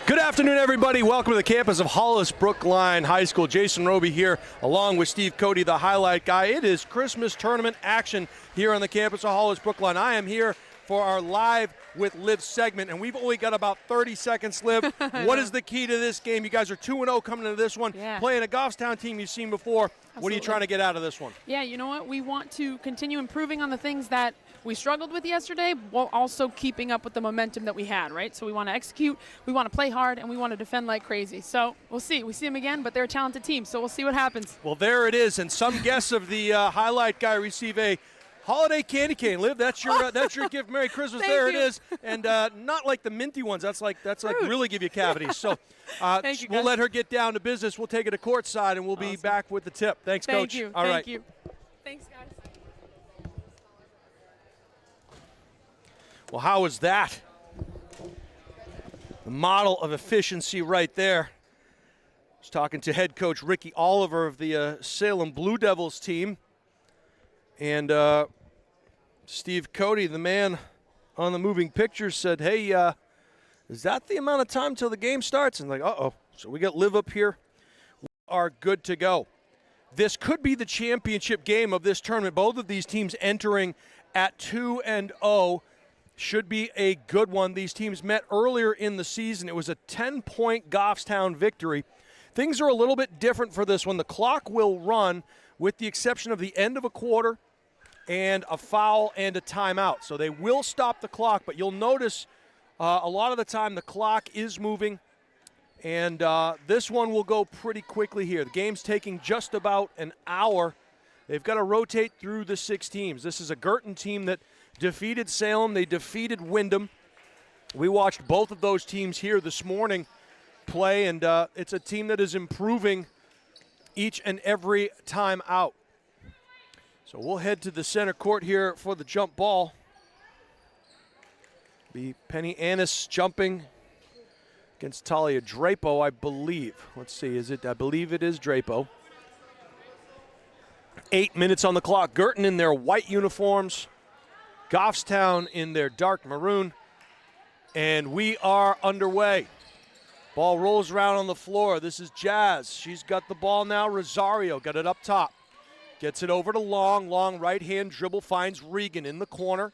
Good afternoon, everybody. Welcome to the campus of Hollis-Brookline High School. Jason Roby here, along with Steve Cody, the highlight guy. It is Christmas tournament action here on the campus of Hollis-Brookline. I am here for our Live with Liv segment, and we've only got about 30 seconds, Liv. What is the key to this game? You guys are 2-0 coming into this one, playing a Goffstown team you've seen before. Absolutely. What are you trying to get out of this one? Yeah, you know what? We want to continue improving on the things that we struggled with yesterday, while also keeping up with the momentum that we had, right? So we want to execute, we want to play hard, and we want to defend like crazy. So we'll see. We see them again, but they're a talented team, so we'll see what happens. Well, there it is, and some guests of the highlight guy receive a holiday candy cane. Liv, that's your gift. Merry Christmas. There it is, and not like the minty ones. That's like really give you cavities. So we'll let her get down to business. We'll take it to courtside, and we'll be back with the tip. Thanks, Coach. Thank you. All right. Thank you. Thanks, guys. Well, how was that? The model of efficiency right there. I was talking to head coach Ricky Oliver of the Salem Blue Devils team. And Steve Cody, the man on the moving pictures, said, hey, is that the amount of time till the game starts? And like, uh-oh. So we got Liv up here. We are good to go. This could be the championship game of this tournament. Both of these teams entering at 2-0. Should be a good one. These teams met earlier in the season. It was a 10-point Goffstown victory. Things are a little bit different for this one. The clock will run with the exception of the end of a quarter and a foul and a timeout. So they will stop the clock, but you'll notice a lot of the time the clock is moving, and this one will go pretty quickly here. The game's taking just about an hour. They've got to rotate through the 6 teams. This is a Guertin team that defeated Salem. They defeated Wyndham. We watched both of those teams here this morning play, and it's a team that is improving each and every time out. So we'll head to the center court here for the jump ball. Be Penny Annis jumping against Talia Drapo, I believe. Let's see, I believe it is Drapo. 8 minutes on the clock. Guertin in their white uniforms. Goffstown in their dark maroon, and we are underway. Ball rolls around on the floor. This is Jazz. She's got the ball now. Rosario got it up top. Gets it over to Long. Long right-hand dribble finds Regan in the corner.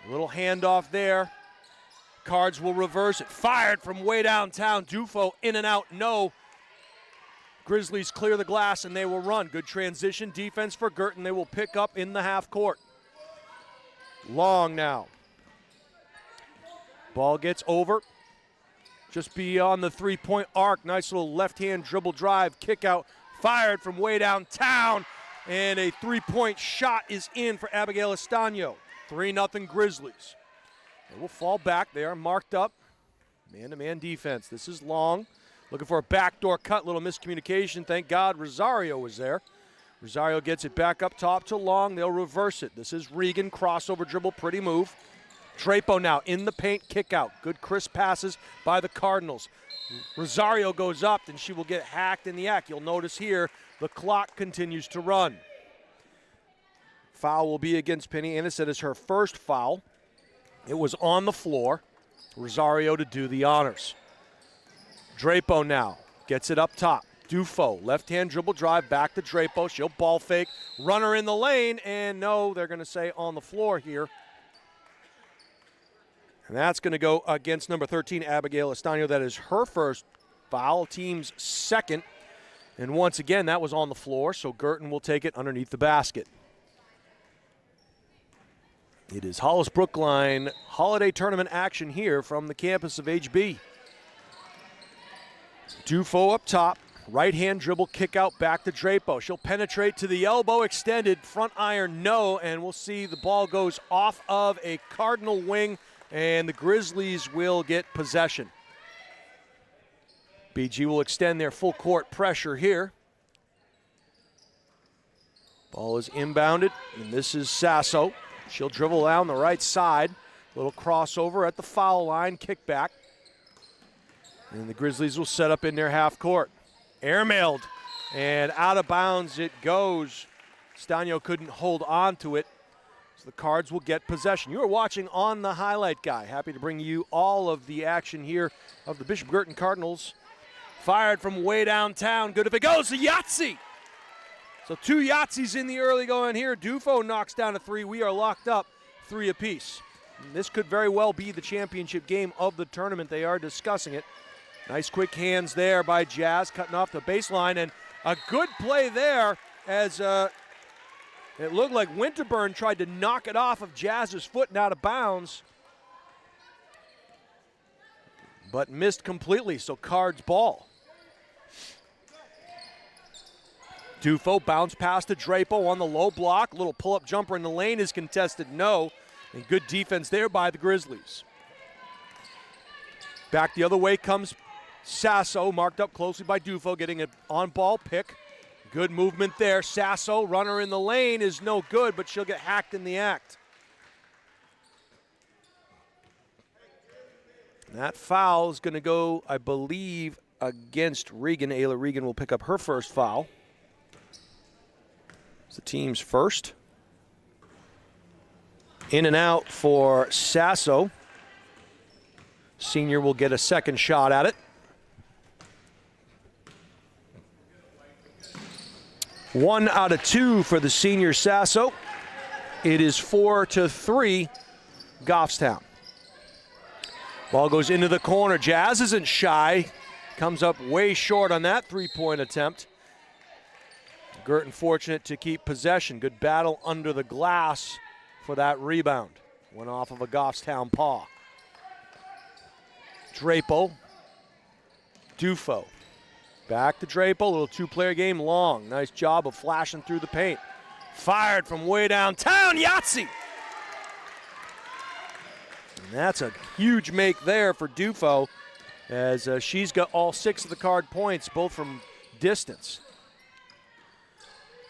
A little handoff there. Cards will reverse it. Fired from way downtown. Dufo in and out. No. Grizzlies clear the glass, and they will run. Good transition defense for Guertin. They will pick up in the half court. Long now. Ball gets over. Just beyond the three-point arc. Nice little left-hand dribble drive. Kick out. Fired from way downtown. And a three-point shot is in for Abigail Estaño. 3-0 Grizzlies. They will fall back. They are marked up. Man-to-man defense. This is Long. Looking for a backdoor cut. Little miscommunication. Thank God Rosario was there. Rosario gets it back up top to Long. They'll reverse it. This is Regan, crossover dribble, pretty move. Drapo now in the paint, kick out. Good crisp passes by the Cardinals. Rosario goes up, and she will get hacked in the act. You'll notice here the clock continues to run. Foul will be against Penny Annis. That is her first foul. It was on the floor. Rosario to do the honors. Drapo now gets it up top. Dufo, left-hand dribble drive, back to Drapo. She'll ball fake, runner in the lane, and no, they're going to say on the floor here. And that's going to go against number 13, Abigail Estaño. That is her first foul, team's second. And once again, that was on the floor, so Guertin will take it underneath the basket. It is Hollis-Brookline holiday tournament action here from the campus of HB. Dufo up top. Right-hand dribble, kick out, back to Drapo. She'll penetrate to the elbow, extended, front iron, no, and we'll see the ball goes off of a Cardinal wing, and the Grizzlies will get possession. BG will extend their full court pressure here. Ball is inbounded, and this is Sasso. She'll dribble down the right side. Little crossover at the foul line, kick back. And the Grizzlies will set up in their half court. Airmailed, and out of bounds it goes. Estaño couldn't hold on to it. So the Cards will get possession. You are watching On the Highlight Guy. Happy to bring you all of the action here of the Bishop Guertin Cardinals. Fired from way downtown. Good if it goes. A Yahtzee. So 2 Yahtzees in the early going here. Dufo knocks down a 3. We are locked up 3 apiece. And this could very well be the championship game of the tournament. They are discussing it. Nice quick hands there by Jazz, cutting off the baseline. And a good play there as it looked like Winterburn tried to knock it off of Jazz's foot and out of bounds, but missed completely, so Cards ball. Dufo bounce pass to Drapo on the low block. Little pull-up jumper in the lane is contested, no. And good defense there by the Grizzlies. Back the other way comes Sasso, marked up closely by Dufo, getting an on-ball pick. Good movement there. Sasso, runner in the lane, is no good, but she'll get hacked in the act. That foul is going to go, I believe, against Regan. Ayla Regan will pick up her first foul. It's the team's first. In and out for Sasso. Senior will get a second shot at it. 1 out of 2 for the senior Sasso. It is 4-3 Goffstown. Ball goes into the corner. Jazz isn't shy. Comes up way short on that 3-point attempt. Guertin fortunate to keep possession. Good battle under the glass for that rebound. Went off of a Goffstown paw. Drapo. Dufo. Back to Drapo, little 2-player game, Long. Nice job of flashing through the paint. Fired from way downtown, Yahtzee! And that's a huge make there for Dufo, as she's got all 6 of the Card points, both from distance.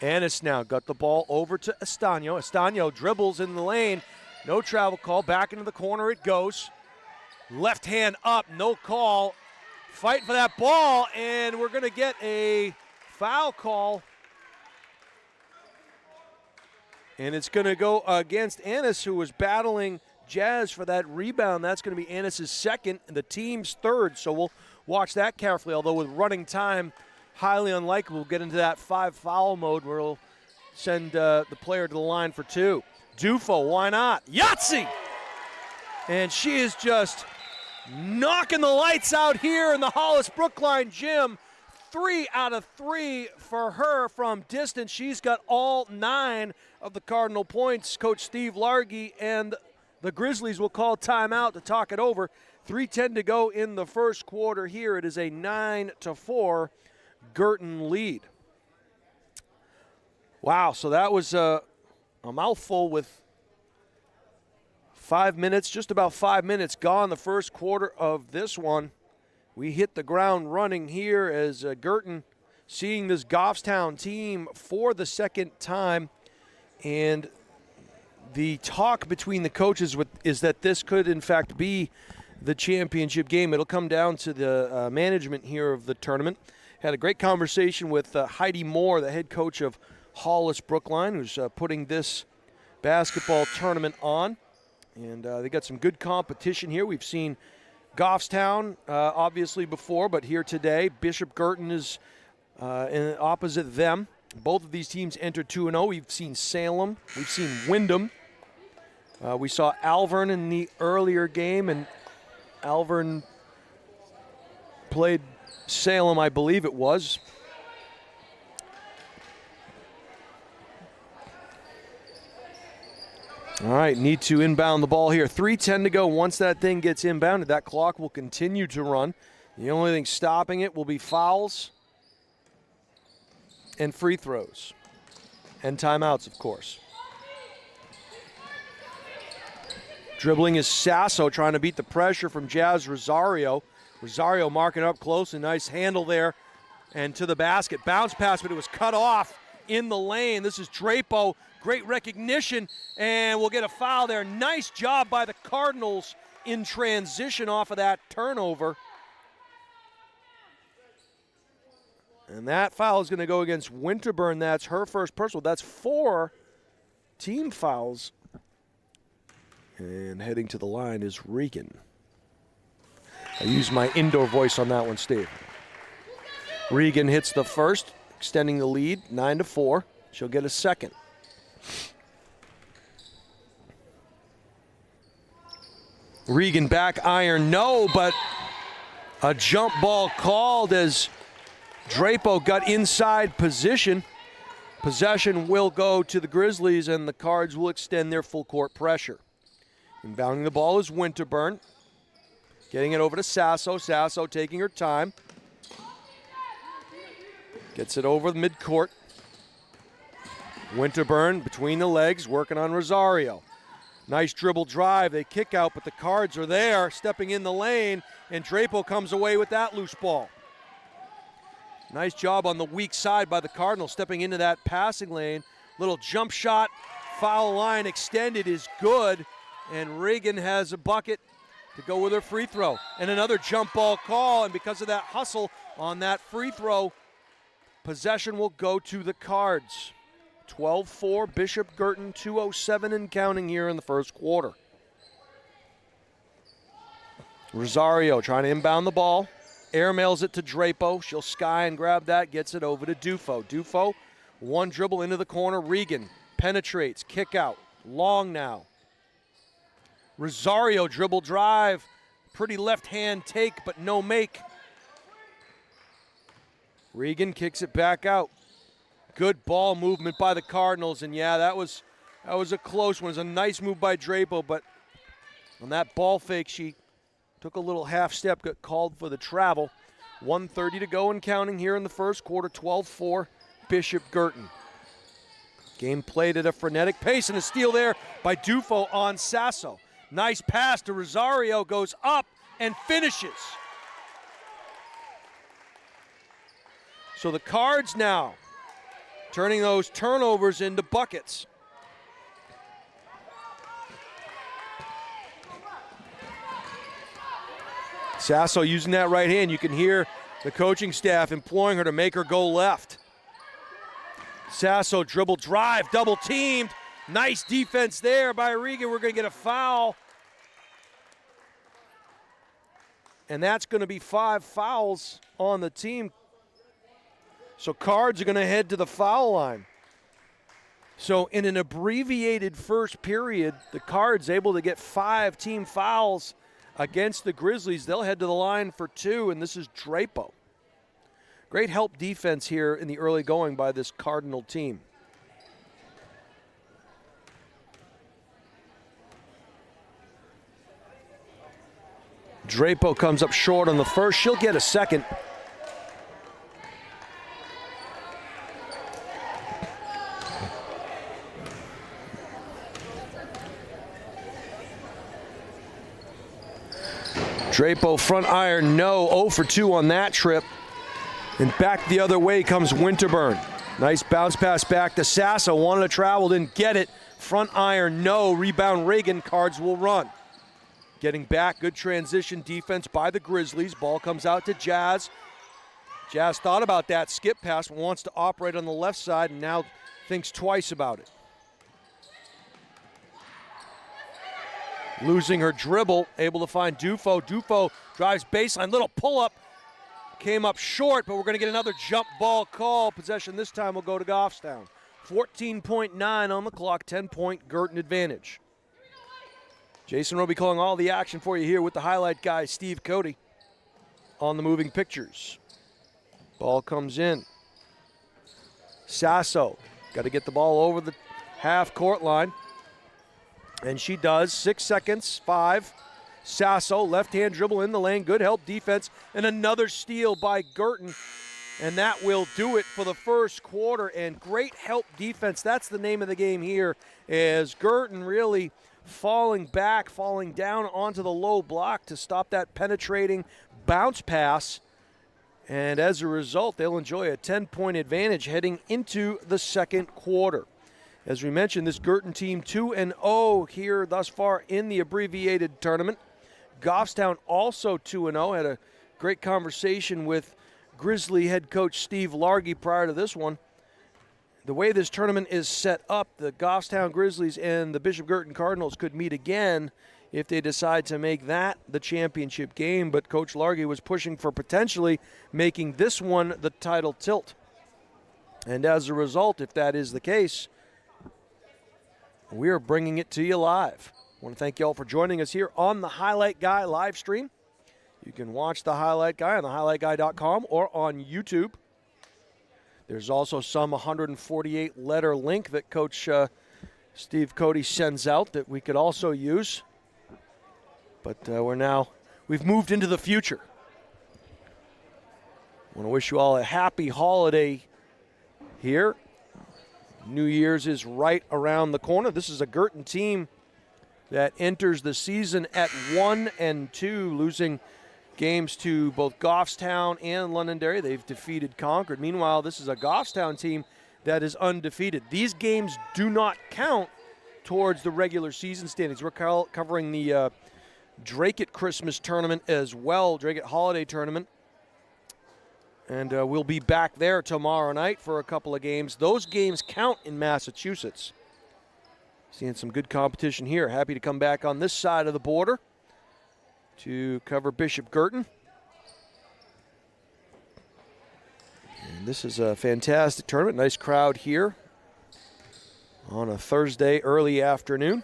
Annis now got the ball over to Estaño. Estaño dribbles in the lane. No travel call, back into the corner it goes. Left hand up, no call. Fight for that ball, and we're going to get a foul call. And it's going to go against Annis, who was battling Jazz for that rebound. That's going to be Annis' second and the team's third, so we'll watch that carefully. Although with running time, highly unlikely we'll get into that 5-foul mode where we'll send the player to the line for 2. Dufo, why not? Yahtzee! And she is just knocking the lights out here in the Hollis-Brookline gym. 3 out of 3 for her from distance. She's got all 9 of the Cardinal points. Coach Steve Largy and the Grizzlies will call timeout to talk it over. 3:10 to go in the first quarter here. It is a 9-4 Guertin lead. Wow, so that was a mouthful with 5 minutes, just about 5 minutes gone the first quarter of this one. We hit the ground running here as Guertin seeing this Goffstown team for the second time. And the talk between the coaches is that this could, in fact, be the championship game. It'll come down to the management here of the tournament. Had a great conversation with Heidi Moore, the head coach of Hollis-Brookline, who's putting this basketball tournament on. And they got some good competition here. We've seen Goffstown obviously before, but here today, Bishop Guertin is opposite them. Both of these teams entered 2-0. We've seen Salem. We've seen Windham. We saw Alvern in the earlier game, and Alvern played Salem, I believe it was. All right, need to inbound the ball here. 3:10 to go. Once that thing gets inbounded, that clock will continue to run. The only thing stopping it will be fouls and free throws and timeouts, of course. Dribbling is Sasso, trying to beat the pressure from Jazz Rosario. Rosario marking up close, a nice handle there and to the basket. Bounce pass, but it was cut off in the lane. This is Drapo. Great recognition, and we'll get a foul there. Nice job by the Cardinals in transition off of that turnover. And that foul is going to go against Winterburn. That's her first personal. That's 4 team fouls And heading to the line is Regan. I used my indoor voice on that one, Steve. Regan hits the first, extending the lead, 9-4. She'll get a second. Regan back iron, no, but a jump ball called as Drapo got inside position. Possession will go to the Grizzlies, and the Cards will extend their full court pressure. Inbounding the ball is Winterburn. Getting it over to Sasso. Sasso taking her time. Gets it over the midcourt. Winterburn between the legs, working on Rosario. Nice dribble drive. They kick out, but the Cards are there, stepping in the lane, and Drapo comes away with that loose ball. Nice job on the weak side by the Cardinals, stepping into that passing lane. Little jump shot, foul line extended is good, and Regan has a bucket to go with her free throw. And another jump ball call, and because of that hustle on that free throw, possession will go to the Cards. 12-4, Bishop Guertin, 2:07 and counting here in the first quarter. Rosario trying to inbound the ball. Airmails it to Drapo. She'll sky and grab that, gets it over to Dufo. Dufo, one dribble into the corner. Regan penetrates, kick out. Long now. Rosario dribble drive. Pretty left hand take, but no make. Regan kicks it back out. Good ball movement by the Cardinals, and yeah, that was a close one. It was a nice move by Drapo, but on that ball fake, she took a little half step, got called for the travel. 1:30 to go and counting here in the first quarter. 12-4, Bishop Guertin. Game played at a frenetic pace, and a steal there by Dufo on Sasso. Nice pass to Rosario, goes up and finishes. So the Cards now turning those turnovers into buckets. Sasso using that right hand. You can hear the coaching staff imploring her to make her go left. Sasso dribble drive, double teamed. Nice defense there by Regan. We're going to get a foul. And that's going to be 5 fouls on the team. So Cards are going to head to the foul line. So in an abbreviated first period, the Cards able to get 5 team fouls against the Grizzlies. They'll head to the line for 2, and this is Drapo. Great help defense here in the early going by this Cardinal team. Drapo comes up short on the first. She'll get a second. Drapo front iron, no. 0 for 2 on that trip. And back the other way comes Winterburn. Nice bounce pass back to Sasso. Wanted to travel, didn't get it. Front iron, no. Rebound Regan. Cards will run. Getting back, good transition defense by the Grizzlies. Ball comes out to Jazz. Jazz thought about that skip pass, wants to operate on the left side, and now thinks twice about it. Losing her dribble, able to find Dufo. Dufo drives baseline, little pull-up. Came up short, but we're going to get another jump ball call. Possession this time will go to Goffstown. 14.9 on the clock, 10-point Guertin advantage. Jason Roby calling all the action for you here with the highlight guy, Steve Cody, on the moving pictures. Ball comes in. Sasso, got to get the ball over the half-court line. And she does. 6 seconds, 5. Sasso, left-hand dribble in the lane. Good help defense. And another steal by Guertin. And that will do it for the first quarter. And great help defense. That's the name of the game here, as Guertin really falling back, falling down onto the low block to stop that penetrating bounce pass. And as a result, they'll enjoy a 10-point advantage heading into the second quarter. As we mentioned, this Guertin team 2-0 here thus far in the abbreviated tournament. Goffstown also 2-0. Had a great conversation with Grizzly head coach Steve Largy prior to this one. the way this tournament is set up, the Goffstown Grizzlies and the Bishop Guertin Cardinals could meet again if they decide to make that the championship game. But Coach Largy was pushing for potentially making this one the title tilt. And as a result, if that is the case, we are bringing it to you live. I want to thank you all for joining us here on the Highlight Guy live stream. You can watch the Highlight Guy on thehighlightguy.com or on YouTube. There's also some 148-letter link that Coach Steve Cody sends out that we could also use. But we've moved into the future. I want to wish you all a happy holiday here. New Year's is right around the corner. This is a Guertin team that enters the season at 1-2, losing games to both Goffstown and Londonderry. They've defeated Concord. Meanwhile, this is a Goffstown team that is undefeated. These games do not count towards the regular season standings. We're covering the Drake-It Christmas tournament as well, Drake-It Holiday tournament. And we'll be back there tomorrow night for a couple of games. Those games count in Massachusetts. Seeing some good competition here. Happy to come back on this side of the border to cover Bishop Guertin. And this is a fantastic tournament. Nice crowd here on a Thursday early afternoon.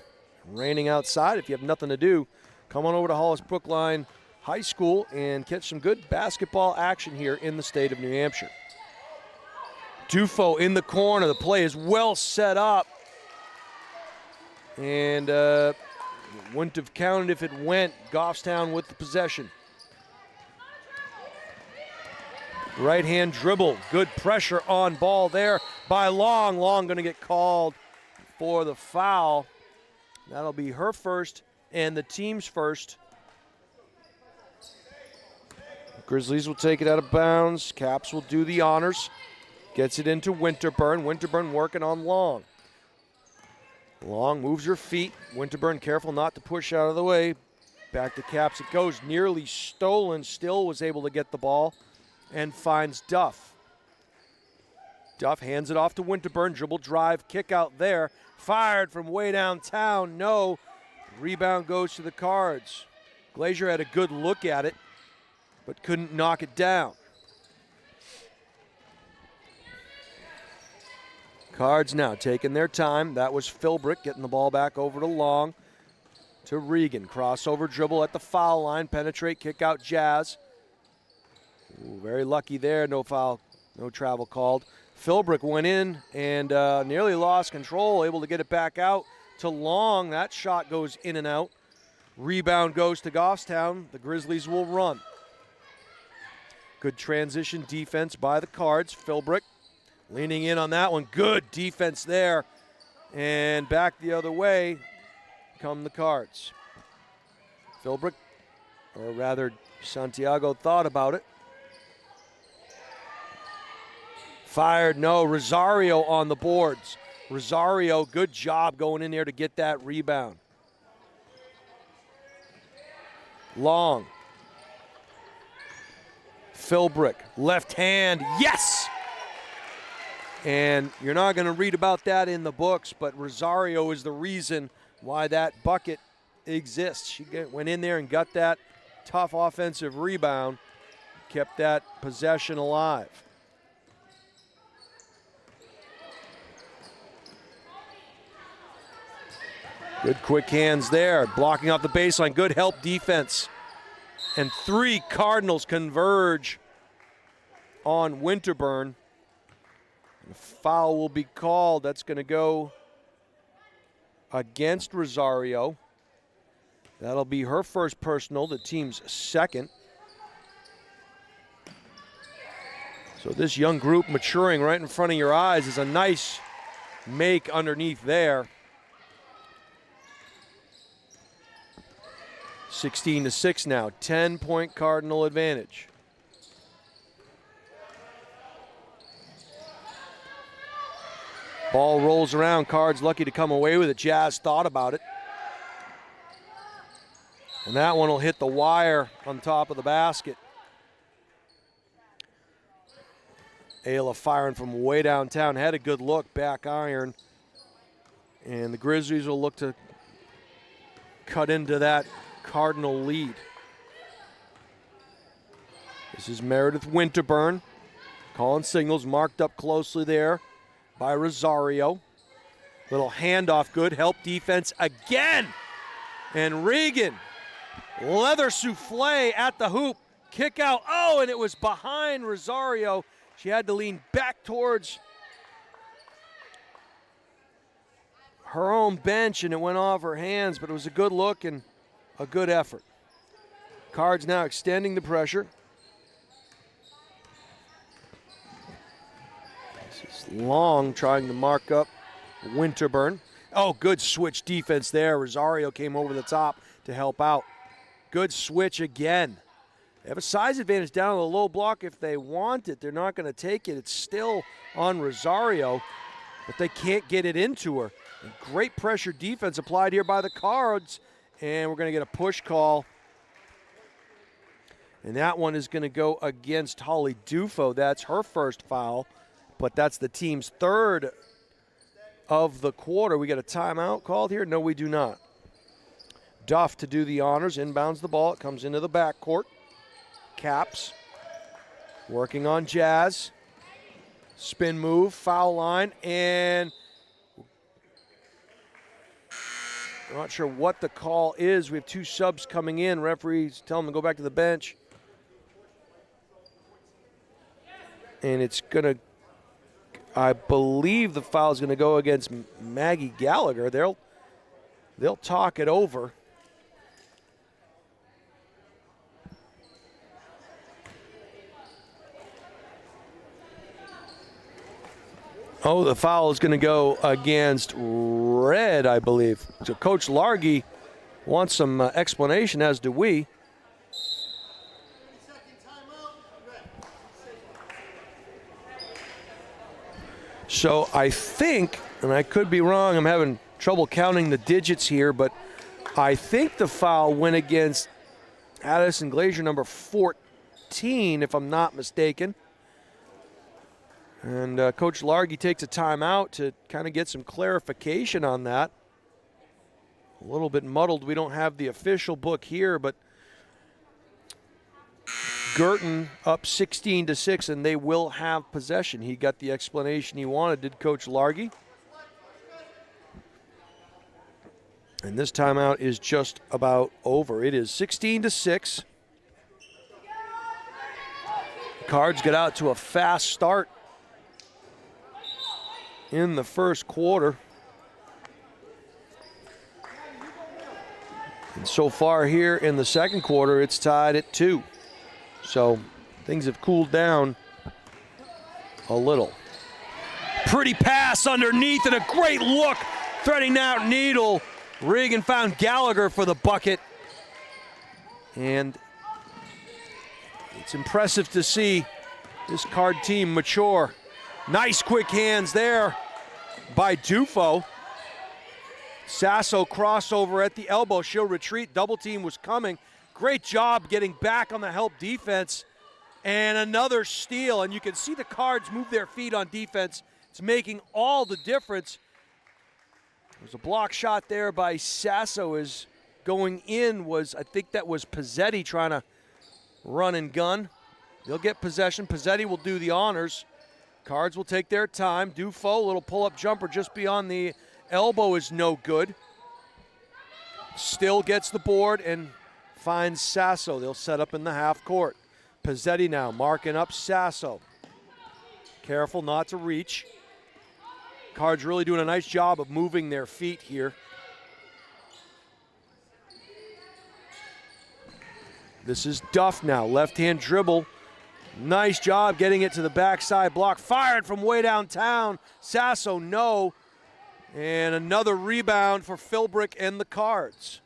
Raining outside. If you have nothing to do, come on over to Hollis-Brookline High School and catch some good basketball action here in the state of New Hampshire. Dufo in the corner. The play is well set up. And wouldn't have counted if it went. Goffstown with the possession. Right hand dribble. Good pressure on ball there by Long. Long going to get called for the foul. That'll be her first and the team's first. Grizzlies will take it out of bounds. Caps will do the honors. Gets it into Winterburn. Winterburn working on Long. Long moves her feet. Winterburn careful not to push out of the way. Back to Caps it goes. Nearly stolen. Still was able to get the ball and finds Duff. Duff hands it off to Winterburn. Dribble drive. Kick out there. Fired from way downtown. No. Rebound goes to the Cards. Glazier had a good look at it, but couldn't knock it down. Cards now taking their time. That was Philbrick getting the ball back over to Long. To Regan. Crossover dribble at the foul line. Penetrate, kick out Jazz. Ooh, very lucky there. No foul, no travel called. Philbrick went in and nearly lost control. Able to get it back out to Long. That shot goes in and out. Rebound goes to Goffstown. The Grizzlies will run. Good transition defense by the Cards. Philbrick leaning in on that one. Good defense there. And back the other way come the Cards. Philbrick, or rather Santiago, thought about it. Fired, no. Rosario on the boards. Rosario, good job going in there to get that rebound. Long. Philbrick, left hand, yes! And you're not going to read about that in the books, but Rosario is the reason why that bucket exists. She went in there and got that tough offensive rebound, kept that possession alive. Good quick hands there, blocking off the baseline. Good help defense. And 3 Cardinals converge on Winterburn. A foul will be called. That's going to go against Rosario. That'll be her first personal, the team's second. So this young group maturing right in front of your eyes is a nice make underneath there. 16-6 now, 10-point Cardinal advantage. Ball rolls around, Cards lucky to come away with it. Jazz thought about it. And that one will hit the wire on top of the basket. Ayla firing from way downtown. Had a good look, back iron. And the Grizzlies will look to cut into that Cardinal lead. This is Meredith Winterburn. Calling signals, marked up closely there by Rosario. Little handoff, good help defense again. And Regan, leather souffle at the hoop. Kick out, oh, and it was behind Rosario. She had to lean back towards her own bench, and it went off her hands, but it was a good look and a good effort. Cards now extending the pressure. This is Long trying to mark up Winterburn. Oh, good switch defense there. Rosario came over the top to help out. Good switch again. They have a size advantage down on the low block if they want it. They're not going to take it. It's still on Rosario, but they can't get it into her. And great pressure defense applied here by the Cards, and we're going to get a push call. And that one is going to go against Holly Dufo. That's her first foul, but that's the team's third of the quarter. We got a timeout called here? No, we do not. Duff to do the honors, inbounds the ball. It comes into the backcourt. Caps working on Jazz. Spin move, foul line, and I'm not sure what the call is. We have two subs coming in. Referees tell them to go back to the bench. And it's going to, I believe the foul is going to go against Maggie Gallagher. They'll talk it over. Oh, the foul is going to go against Red, I believe. So Coach Largy wants some explanation, as do we. So I think, and I could be wrong, I'm having trouble counting the digits here, but I think the foul went against Addison Glazier, number 14, if I'm not mistaken. And Coach Largy takes a timeout to kind of get some clarification on that. A little bit muddled. We don't have the official book here, but Guertin up 16-6, and they will have possession. He got the explanation he wanted, did Coach Largy. And this timeout is just about over. It is 16-6. Cards get out to a fast start in the first quarter. And so far here in the second quarter, it's tied at 2. So things have cooled down a little. Pretty pass underneath and a great look. Threading out Needle. Regan found Gallagher for the bucket. And it's impressive to see this Card team mature. Nice quick hands there by Dufo. Sasso crossover at the elbow. She'll retreat. Double team was coming. Great job getting back on the help defense. And another steal. And you can see the Cards move their feet on defense. It's making all the difference. There's a block shot there by Sasso. Is going in was, I think that was Pizzetti trying to run and gun. They'll get possession. Pizzetti will do the honors. Cards will take their time. Dufo, little pull-up jumper just beyond the elbow is no good. Still gets the board and finds Sasso. They'll set up in the half court. Pizzetti now marking up Sasso. Careful not to reach. Cards really doing a nice job of moving their feet here. This is Duff now, left-hand dribble. Nice job getting it to the backside block. Fired from way downtown. Sasso, no. And another rebound for Philbrick and the Cards.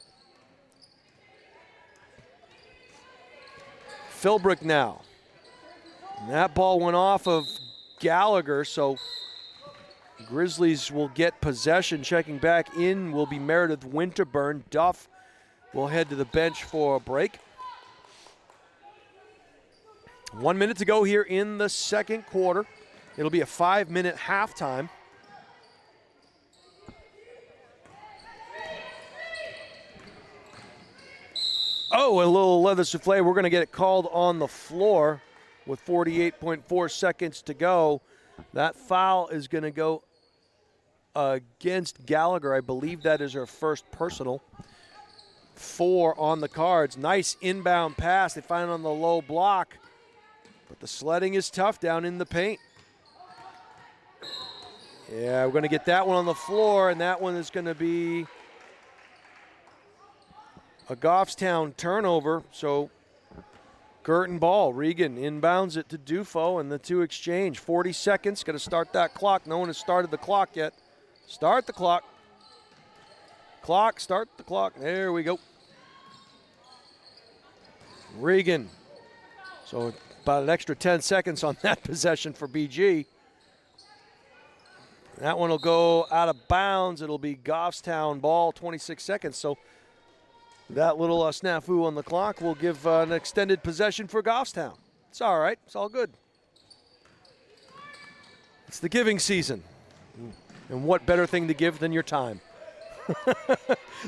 Philbrick now. And that ball went off of Gallagher, so Grizzlies will get possession. Checking back in will be Meredith Winterburn. Duff will head to the bench for a break. 1 minute to go here in the second quarter. It'll be a 5-minute halftime. Oh, a little leather souffle. We're going to get it called on the floor with 48.4 seconds to go. That foul is going to go against Gallagher. I believe that is her first personal. 4 on the cards. Nice inbound pass. They find it on the low block. But the sledding is tough down in the paint. Yeah, we're going to get that one on the floor, and that one is going to be a Goffstown turnover. So Guertin ball. Regan inbounds it to Dufo, and the two exchange. 40 seconds. Got to start that clock. No one has started the clock yet. Start the clock. Start the clock. There we go. Regan. So about an extra 10 seconds on that possession for BG. That one will go out of bounds. It'll be Goffstown ball, 26 seconds. So that little snafu on the clock will give an extended possession for Goffstown. It's all right. It's all good. It's the giving season. And what better thing to give than your time?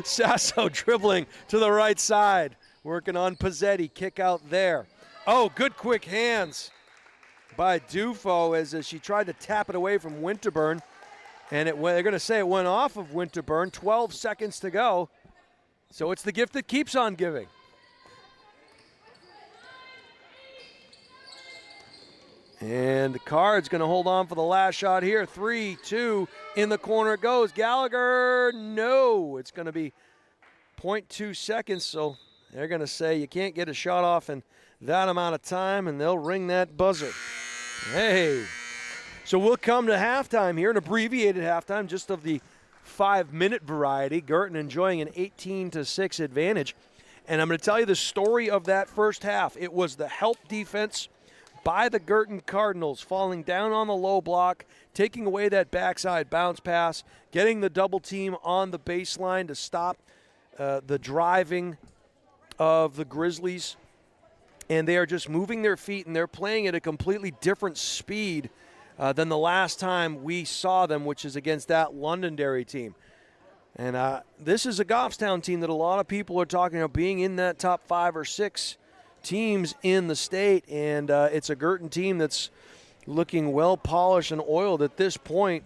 Sasso dribbling to the right side. Working on Pizzetti. Kick out there. Oh, good quick hands by Dufo as she tried to tap it away from Winterburn. And they're going to say it went off of Winterburn. 12 seconds to go. So it's the gift that keeps on giving. And the Card's going to hold on for the last shot here. 3-2 in the corner it goes. Gallagher, no. It's going to be 0.2 seconds. So they're going to say you can't get a shot off in that amount of time, and they'll ring that buzzer. Hey. So we'll come to halftime here, an abbreviated halftime, just of the 5-minute variety. Guertin enjoying an 18-6 advantage. And I'm going to tell you the story of that first half. It was the help defense by the Guertin Cardinals, falling down on the low block, taking away that backside bounce pass, getting the double team on the baseline to stop the driving of the Grizzlies. And they are just moving their feet, and they're playing at a completely different speed than the last time we saw them, which is against that Londonderry team. And this is a Goffstown team that a lot of people are talking about being in that top 5 or 6 teams in the state, and it's a Guertin team that's looking well polished and oiled at this point,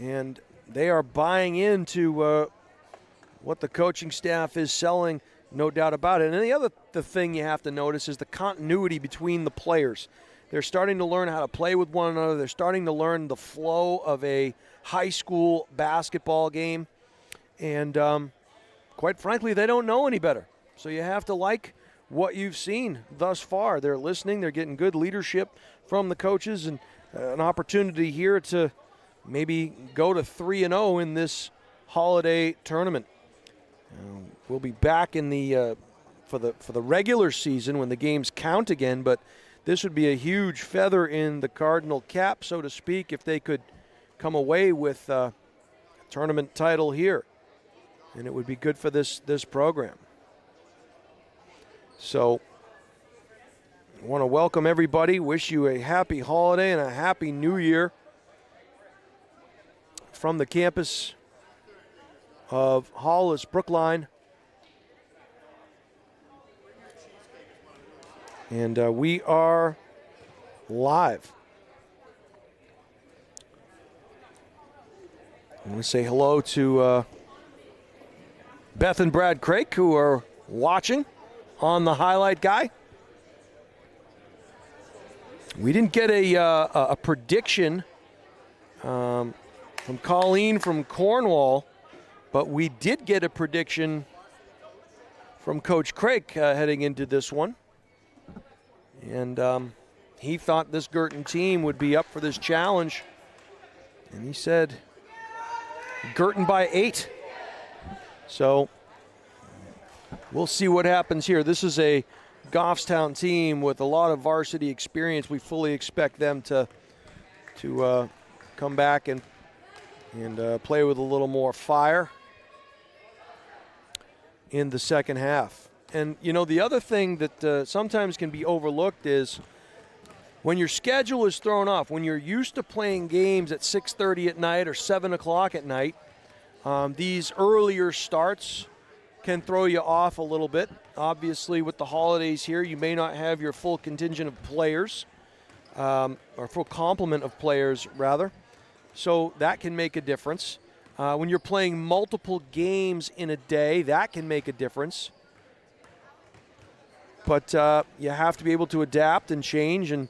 and they are buying into what the coaching staff is selling, no doubt about it. And the thing you have to notice is the continuity between the players. They're starting to learn how to play with one another. They're starting to learn the flow of a high school basketball game, and quite frankly, they don't know any better. So you have to like what you've seen thus far. They're listening. They're getting good leadership from the coaches, and an opportunity here to maybe go to 3-0 in this holiday tournament. We'll be back in the for the regular season when the games count again, but this would be a huge feather in the Cardinal cap, so to speak, if they could come away with a tournament title here, and it would be good for this program. So I want to welcome everybody, wish you a happy holiday and a happy new year from the campus of Hollis-Brookline. And we are live. I want to say hello to Beth and Brad Craik, who are watching on the highlight guy. We didn't get a prediction from Colleen from Cornwall, but we did get a prediction from Coach Craik heading into this one. And he thought this Guertin team would be up for this challenge. And he said Guertin by 8. So we'll see what happens here. This is a Goffstown team with a lot of varsity experience. We fully expect them to come back and play with a little more fire in the second half. And, you know, the other thing that sometimes can be overlooked is when your schedule is thrown off, when you're used to playing games at 6:30 at night or 7 o'clock at night, these earlier starts can throw you off a little bit. Obviously, with the holidays here, you may not have your full contingent of players, or full complement of players, rather. So that can make a difference. When you're playing multiple games in a day, that can make a difference. But you have to be able to adapt and change. And,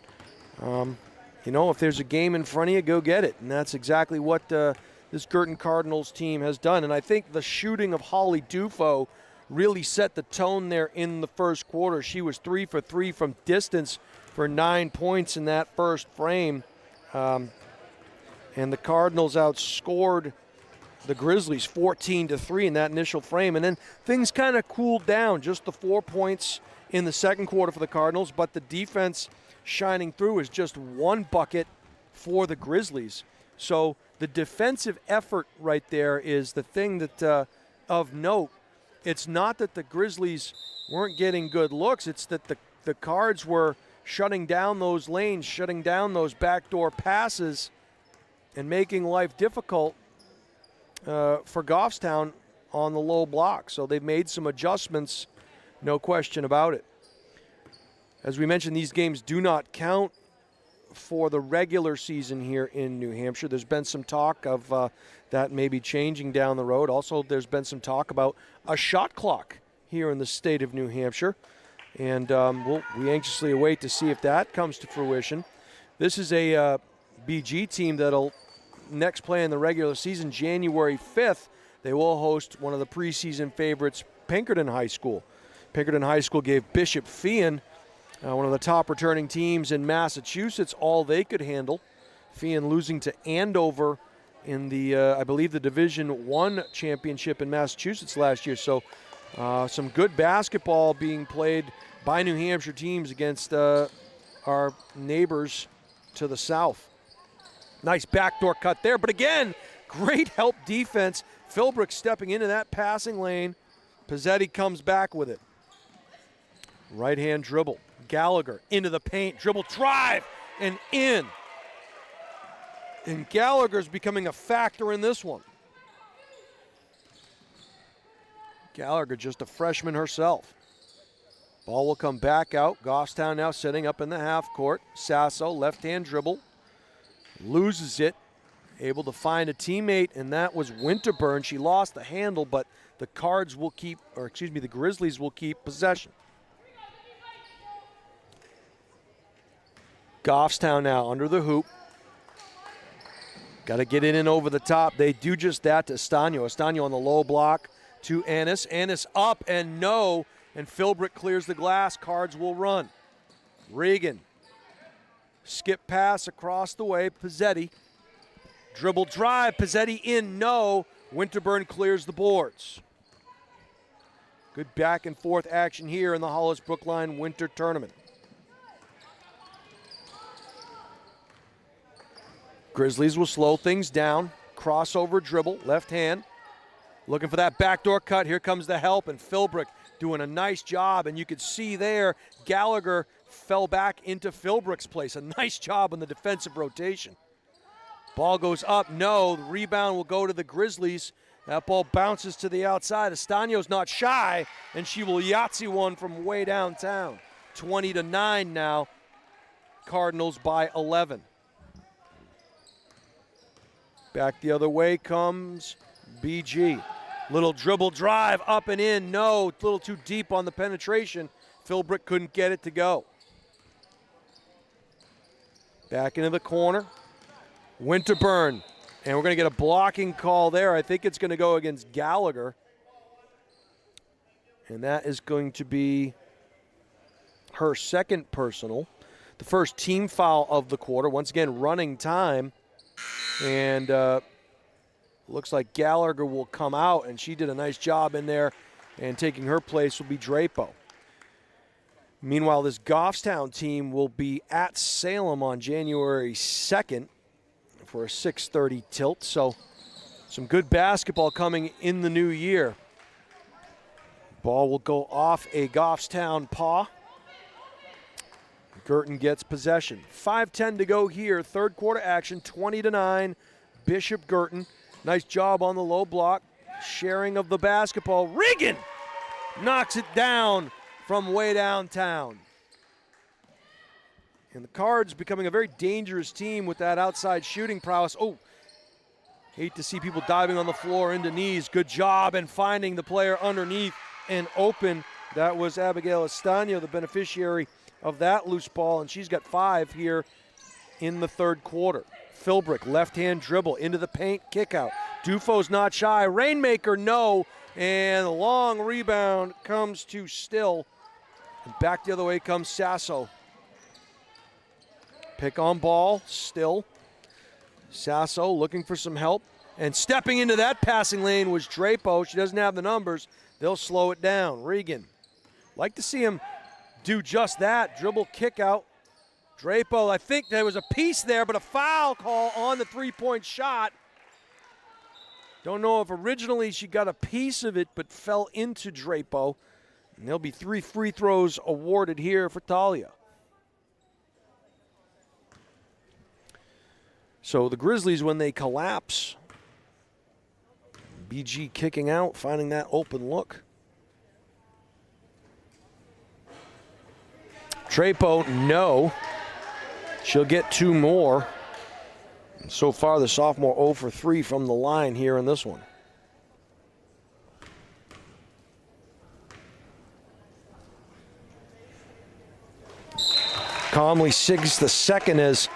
if there's a game in front of you, go get it. And that's exactly what this Guertin Cardinals team has done. And I think the shooting of Holly Dufo really set the tone there in the first quarter. She was 3 for 3 from distance for 9 points in that first frame. And the Cardinals outscored the Grizzlies 14-3 in that initial frame. And then things kind of cooled down, just the 4 points in the second quarter for the Cardinals, but the defense shining through is just one bucket for the Grizzlies. So the defensive effort right there is the thing that of note. It's not that the Grizzlies weren't getting good looks, it's that the Cards were shutting down those lanes, shutting down those backdoor passes, and making life difficult for Goffstown on the low block. So they've made some adjustments, no question about it. As we mentioned, these games do not count for the regular season here in New Hampshire. There's been some talk of that maybe changing down the road. Also, there's been some talk about a shot clock here in the state of New Hampshire. And we anxiously await to see if that comes to fruition. This is a BG team that'll next play in the regular season January 5th. They will host one of the preseason favorites, Pinkerton High School. Pinkerton High School gave Bishop Feehan, one of the top returning teams in Massachusetts, all they could handle. Feehan losing to Andover in the, I believe, the Division I championship in Massachusetts last year. So some good basketball being played by New Hampshire teams against our neighbors to the south. Nice backdoor cut there, but again, great help defense. Philbrick stepping into that passing lane. Pizzetti comes back with it. Right-hand dribble. Gallagher into the paint. Dribble drive and in. And Gallagher's becoming a factor in this one. Gallagher just a freshman herself. Ball will come back out. Goffstown now setting up in the half court. Sasso, left-hand dribble. Loses it. Able to find a teammate, and that was Winterburn. She lost the handle, but the the Grizzlies will keep possession. Goffstown now under the hoop. Got to get in and over the top. They do just that to Estaño. Estaño on the low block to Ennis. Ennis up and no, and Philbrick clears the glass. Cards will run. Regan. Skip pass across the way. Pizzetti. Dribble drive. Pizzetti in, no. Winterburn clears the boards. Good back and forth action here in the Hollis-Brookline Winter Tournament. Grizzlies will slow things down. Crossover dribble, left hand. Looking for that backdoor cut. Here comes the help, and Philbrick doing a nice job. And you could see there, Gallagher fell back into Philbrick's place. A nice job on the defensive rotation. Ball goes up, no. The rebound will go to the Grizzlies. That ball bounces to the outside. Estaño's not shy, and she will Yahtzee one from way downtown. 20-9 now. Cardinals by 11. Back the other way comes BG. Little dribble drive, up and in, no. A little too deep on the penetration. Philbrick couldn't get it to go. Back into the corner. Winterburn. And we're going to get a blocking call there. I think it's going to go against Gallagher. And that is going to be her second personal. The first team foul of the quarter. Once again, running time. And looks like Gallagher will come out, and she did a nice job in there, and taking her place will be Drapo. Meanwhile, this Goffstown team will be at Salem on January 2nd for a 6:30 tilt, so some good basketball coming in the new year. Ball will go off a Goffstown paw. Guertin gets possession. 5:10 to go here. Third quarter action, 20-9. Bishop Guertin. Nice job on the low block. Sharing of the basketball. Regan knocks it down from way downtown. And the Cards becoming a very dangerous team with that outside shooting prowess. Oh, hate to see people diving on the floor into knees. Good job in finding the player underneath and open. That was Abigail Estaño, the beneficiary of that loose ball, and she's got 5 here in the third quarter. Philbrick, left-hand dribble into the paint, kick out. Dufo's not shy. Rainmaker, no. And the long rebound comes to Still. And back the other way comes Sasso. Pick on ball, Still. Sasso looking for some help. And stepping into that passing lane was Drapo. She doesn't have the numbers. They'll slow it down. Regan. Like to see him do just that. Dribble, kick out. Drapo, I think there was a piece there, but a foul call on the three-point shot. Don't know if originally she got a piece of it, but fell into Drapo. And there'll be 3 free throws awarded here for Talia. So the Grizzlies, when they collapse, BG kicking out, finding that open look. Drapo, no. She'll get 2 more. So far, the sophomore 0 for 3 from the line here in this one. Calmly Siggs the second as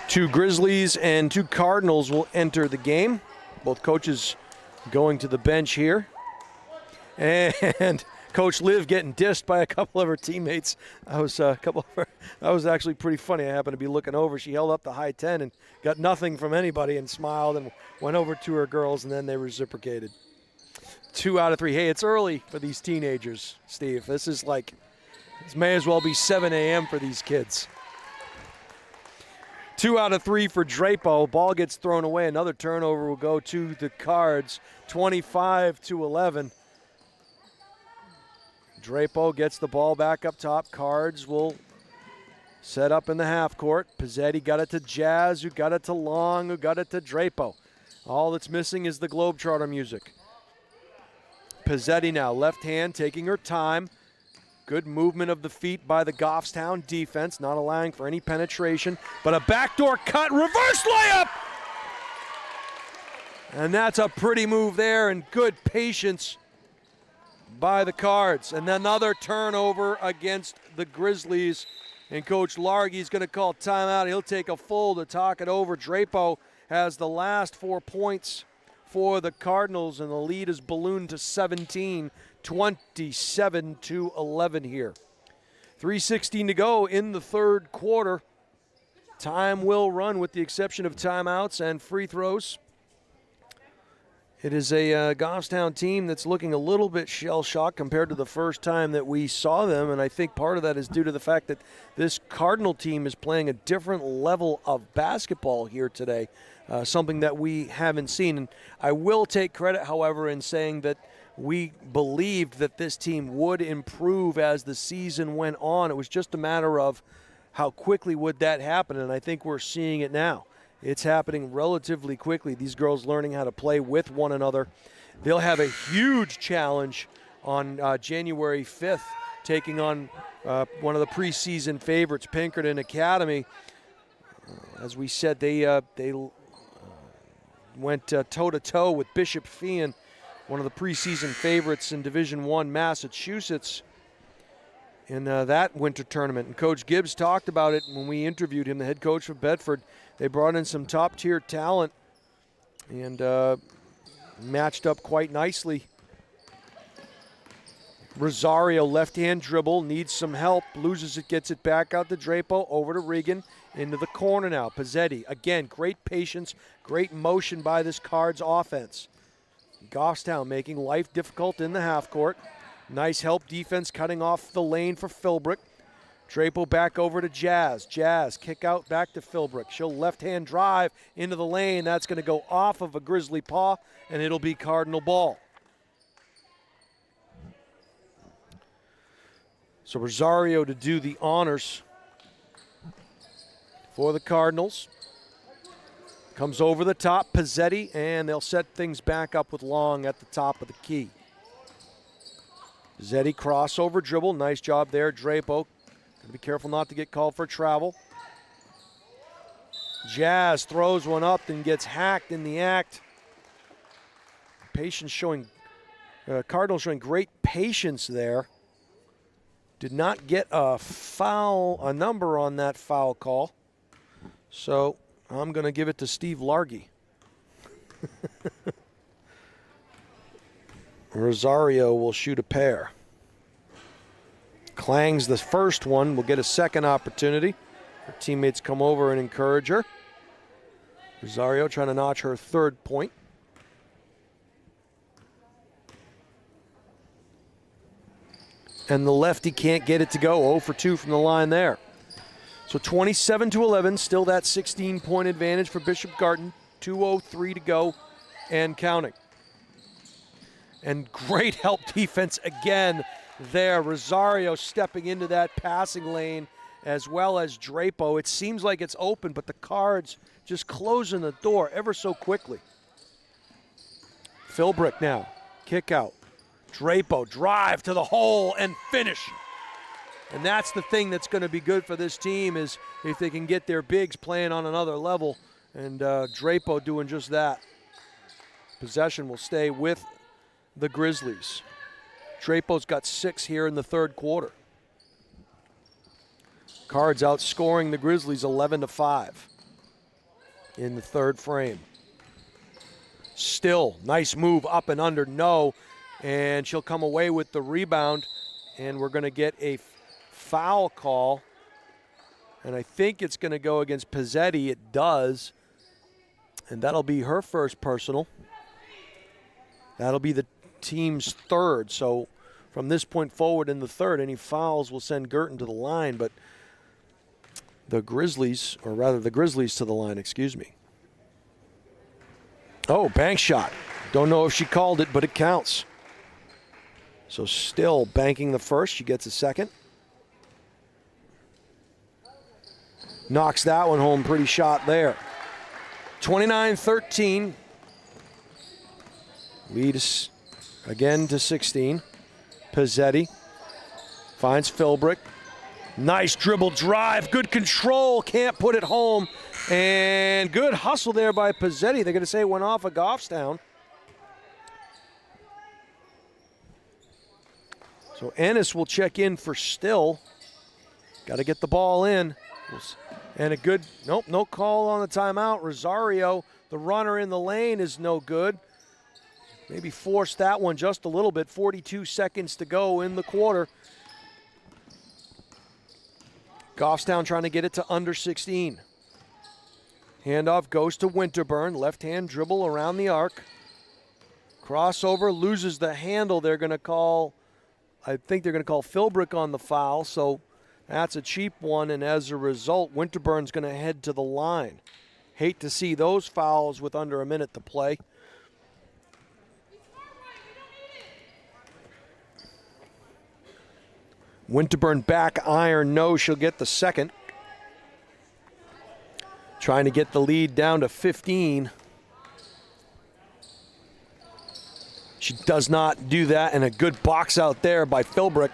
2 Grizzlies and 2 Cardinals will enter the game. Both coaches going to the bench here. And Coach Liv getting dissed by a couple of her teammates. That was actually pretty funny. I happened to be looking over. She held up the high 10 and got nothing from anybody and smiled and went over to her girls, and then they reciprocated. 2 out of 3. Hey, it's early for these teenagers, Steve. This may as well be 7 a.m. for these kids. 2 out of 3 for Drapo. Ball gets thrown away. Another turnover will go to the Cards. 25-11. Drapo gets the ball back up top. Cards will set up in the half court. Pizzetti got it to Jazz, who got it to Long, who got it to Drapo. All that's missing is the Globetrotter music. Pizzetti now, left hand, taking her time. Good movement of the feet by the Goffstown defense, not allowing for any penetration. But a backdoor cut, reverse layup! And that's a pretty move there, and good patience by the Cards. And another turnover against the Grizzlies. And Coach Largy's going to call timeout. He'll take a full to talk it over. Drapo has the last 4 points for the Cardinals, and the lead is ballooned to 17, 27-11 here. 3:16 to go in the third quarter. Time will run with the exception of timeouts and free throws. It is a Goffstown team that's looking a little bit shell-shocked compared to the first time that we saw them, and I think part of that is due to the fact that this Cardinal team is playing a different level of basketball here today, something that we haven't seen. And I will take credit, however, in saying that we believed that this team would improve as the season went on. It was just a matter of how quickly would that happen, and I think we're seeing it now. It's happening relatively quickly. These girls learning how to play with one another. They'll have a huge challenge on January 5th, taking on one of the preseason favorites, Pinkerton Academy. As we said, they went toe-to-toe with Bishop Feehan, one of the preseason favorites in Division I Massachusetts, in that winter tournament. And Coach Gibbs talked about it when we interviewed him, the head coach of Bedford. They brought in some top-tier talent and matched up quite nicely. Rosario, left-hand dribble, needs some help, loses it, gets it back out to Drapo, over to Regan, into the corner now. Pizzetti, again, great patience, great motion by this Cards offense. Goffstown making life difficult in the half court. Nice help defense cutting off the lane for Philbrick. Drapo back over to Jazz. Jazz kick out back to Philbrick. She'll left-hand drive into the lane. That's going to go off of a Grizzly paw, and it'll be Cardinal ball. So Rosario to do the honors for the Cardinals. Comes over the top, Pizzetti, and they'll set things back up with Long at the top of the key. Pizzetti crossover dribble, nice job there. Drapo, gotta be careful not to get called for travel. Jazz throws one up and gets hacked in the act. Patience showing, Cardinals showing great patience there. Did not get a number on that foul call. So I'm going to give it to Steve Largy. Rosario will shoot a pair. Clangs the first one, will get a second opportunity. Her teammates come over and encourage her. Rosario trying to notch her third point. And the lefty can't get it to go. 0 for 2 from the line there. So 27-11, still that 16-point advantage for Bishop Guertin. 2:03 to go and counting. And great help defense again there. Rosario stepping into that passing lane as well as Drapo. It seems like it's open, but the Cards just closing the door ever so quickly. Philbrick now, kick out. Drapo, drive to the hole and finish. And that's the thing that's going to be good for this team is if they can get their bigs playing on another level. And Drapo doing just that. Possession will stay with the Grizzlies. Drapo's got 6 here in the third quarter. Cards outscoring the Grizzlies 11-5 in the third frame. Still, nice move up and under, no. And she'll come away with the rebound, and we're going to get a foul call. And I think it's going to go against Pizzetti. It does. And that'll be her first personal. That'll be the team's third. So from this point forward in the third, any fouls will send Guertin to the line, but the Grizzlies to the line, excuse me. Oh, bank shot. Don't know if she called it, but it counts. So still banking the first. She gets a second. Knocks that one home. Pretty shot there. 29-13. Lead is again to 16. Pizzetti finds Philbrick. Nice dribble drive. Good control. Can't put it home. And good hustle there by Pizzetti. They're going to say it went off of Goffstown. So Ennis will check in for Still. Got to get the ball in. And a good, nope, no call on the timeout. Rosario, the runner in the lane, is no good. Maybe forced that one just a little bit. 42 seconds to go in the quarter. Goffstown trying to get it to under 16. Handoff goes to Winterburn. Left-hand dribble around the arc. Crossover, loses the handle. They're going to call, I think they're going to call Philbrick on the foul, so that's a cheap one, and as a result, Winterburn's going to head to the line. Hate to see those fouls with under a minute to play. Winterburn back iron, no, she'll get the second. Trying to get the lead down to 15. She does not do that, and a good box out there by Philbrick.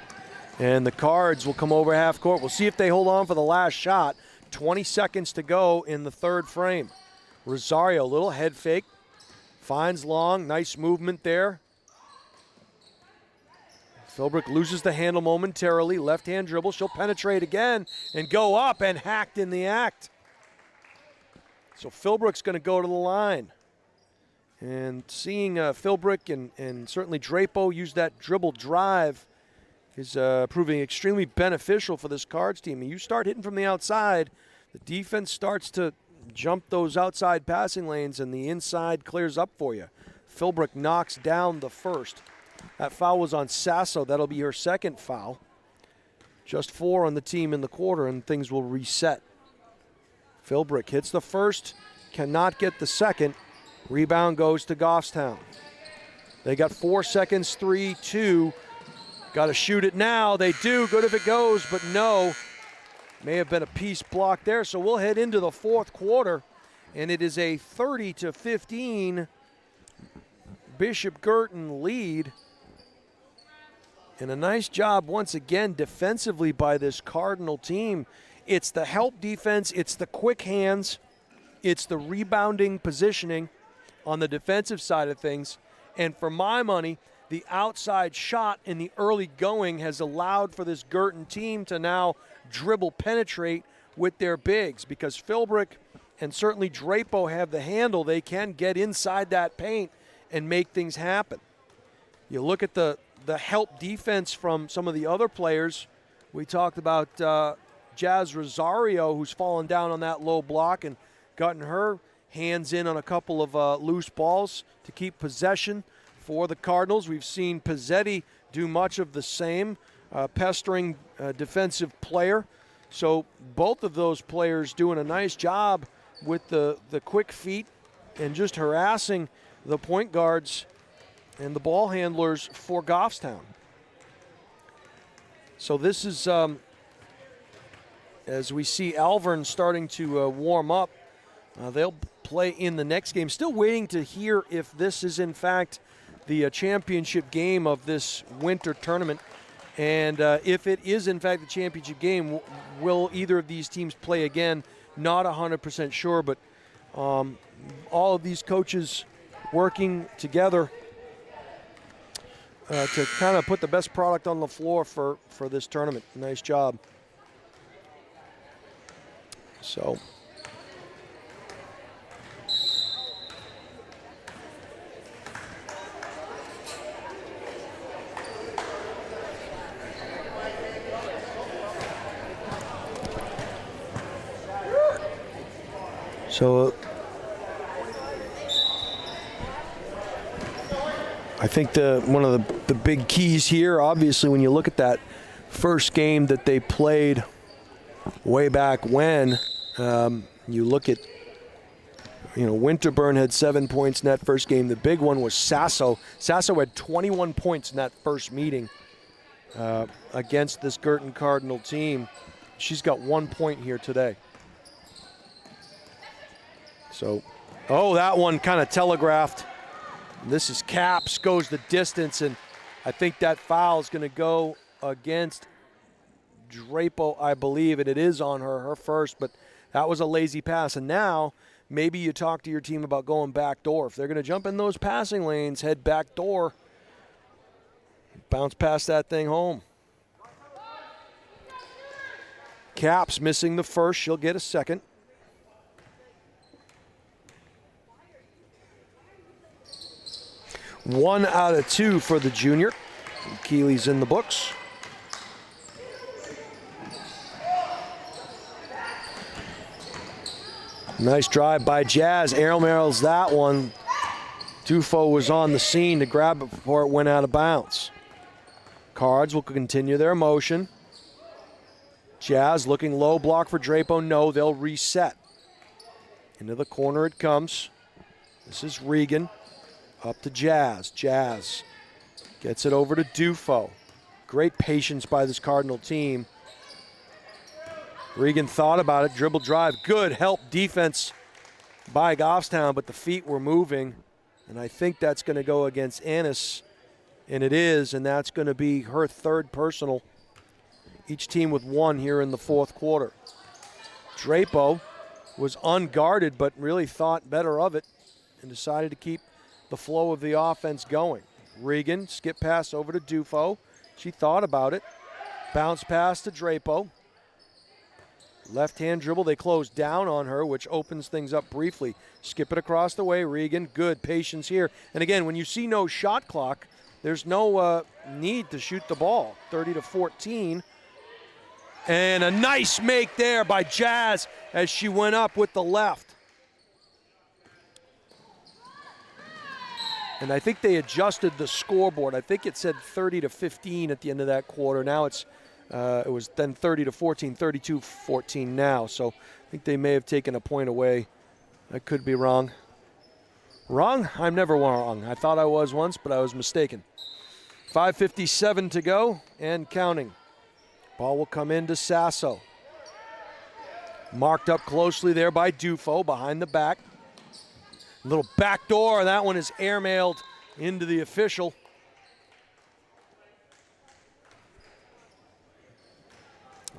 And the Cards will come over half court. We'll see if they hold on for the last shot. 20 seconds to go in the third frame. Rosario, little head fake. Finds Long, nice movement there. Philbrick loses the handle momentarily. Left-hand dribble, she'll penetrate again and go up and hacked in the act. So Philbrick's going to go to the line. And seeing Philbrick and certainly Drapo use that dribble drive is proving extremely beneficial for this Cards team. And you start hitting from the outside, the defense starts to jump those outside passing lanes and the inside clears up for you. Philbrick knocks down the first. That foul was on Sasso. That'll be her second foul. Just 4 on the team in the quarter and things will reset. Philbrick hits the first, cannot get the second. Rebound goes to Goffstown. They got 4 seconds, 3, 2. Got to shoot it now. They do. Good if it goes, but no. May have been a piece block there, so we'll head into the fourth quarter, and it is a 30-15 Bishop Guertin lead. And a nice job once again defensively by this Cardinal team. It's the help defense, it's the quick hands, it's the rebounding positioning on the defensive side of things. And for my money, the outside shot in the early going has allowed for this Guertin team to now dribble penetrate with their bigs, because Philbrick and certainly Drapo have the handle. They can get inside that paint and make things happen. You look at the help defense from some of the other players. We talked about Jazz Rosario, who's fallen down on that low block and gotten her hands in on a couple of loose balls to keep possession for the Cardinals. We've seen Pizzetti do much of the same, pestering defensive player. So both of those players doing a nice job with the quick feet and just harassing the point guards and the ball handlers for Goffstown. So this is, as we see Alvern starting to warm up, they'll play in the next game. Still waiting to hear if this is in fact the championship game of this winter tournament. And if it is in fact the championship game, will either of these teams play again? Not 100% sure, but all of these coaches working together to kind of put the best product on the floor for this tournament. Nice job. So I think one of the big keys here, obviously, when you look at that first game that they played way back when, you look at, Winterburn had 7 points in that first game. The big one was Sasso. Sasso had 21 points in that first meeting against this Guertin Cardinal team. She's got 1 point here today. So, that one kind of telegraphed. This is Caps, goes the distance, and I think that foul is going to go against Drapo, I believe, and it is on her first, but that was a lazy pass. And now maybe you talk to your team about going back door. If they're going to jump in those passing lanes, head back door, bounce past that thing home. Caps missing the first. She'll get a second. One out of two for the junior. Keeley's in the books. Nice drive by Jazz. Airmails that one. Dufo was on the scene to grab it before it went out of bounds. Cards will continue their motion. Jazz looking low block for Drapo. No, they'll reset. Into the corner it comes. This is Regan. Up to Jazz. Jazz gets it over to Dufo. Great patience by this Cardinal team. Regan thought about it. Dribble drive. Good help defense by Goffstown, but the feet were moving. And I think that's going to go against Annis. And it is, and that's going to be her third personal. Each team with one here in the fourth quarter. Drapo was unguarded, but really thought better of it and decided to keep the flow of the offense going. Regan, skip pass over to Dufo. She thought about it. Bounce pass to Drapo. Left-hand dribble, they close down on her, which opens things up briefly. Skip it across the way, Regan. Good patience here. And again, when you see no shot clock, there's no need to shoot the ball. 30-14. And a nice make there by Jazz as she went up with the left. And I think they adjusted the scoreboard. I think it said 30-15 at the end of that quarter. Now it was then 30-14, 32-14 now. So I think they may have taken a point away. I could be wrong. Wrong? I'm never wrong. I thought I was once, but I was mistaken. 5:57 to go and counting. Ball will come into Sasso. Marked up closely there by Dufo behind the back. Little back door, that one is airmailed into the official.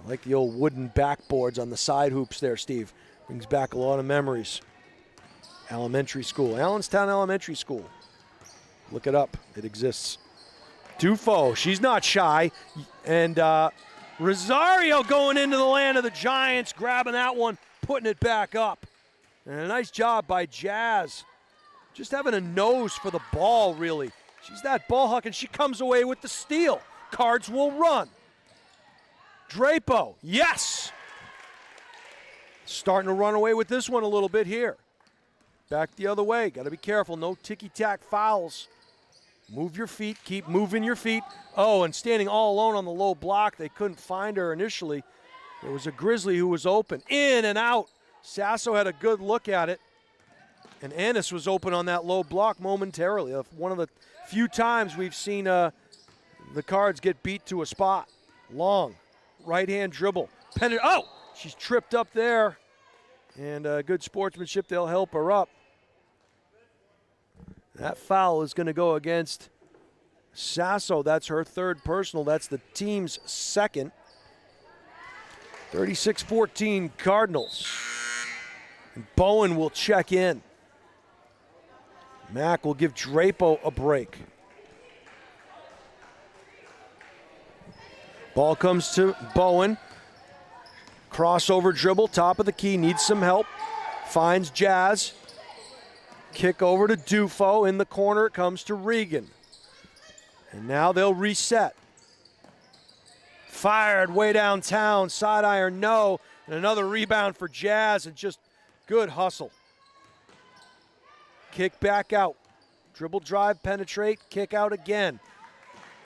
I like the old wooden backboards on the side hoops there, Steve. Brings back a lot of memories. Elementary school, Allenstown Elementary School. Look it up, it exists. Dufo, she's not shy. And Rosario going into the land of the Giants, grabbing that one, putting it back up. And a nice job by Jazz. Just having a nose for the ball, really. She's that ball huck, and she comes away with the steal. Cards will run. Drapo, yes! Starting to run away with this one a little bit here. Back the other way. Got to be careful. No ticky-tack fouls. Move your feet. Keep moving your feet. Oh, and standing all alone on the low block. They couldn't find her initially. There was a Grizzly who was open. In and out. Sasso had a good look at it. And Ennis was open on that low block momentarily. One of the few times we've seen the Cards get beat to a spot. Long. Right-hand dribble. Oh! She's tripped up there. And good sportsmanship. They'll help her up. That foul is going to go against Sasso. That's her third personal. That's the team's second. 36-14 Cardinals. And Bowen will check in. Mack will give Drapo a break. Ball comes to Bowen. Crossover dribble, top of the key, needs some help. Finds Jazz. Kick over to Dufo. In the corner, it comes to Regan. And now they'll reset. Fired way downtown, side iron, no. And another rebound for Jazz, and just good hustle. Kick back out. Dribble drive, penetrate, kick out again.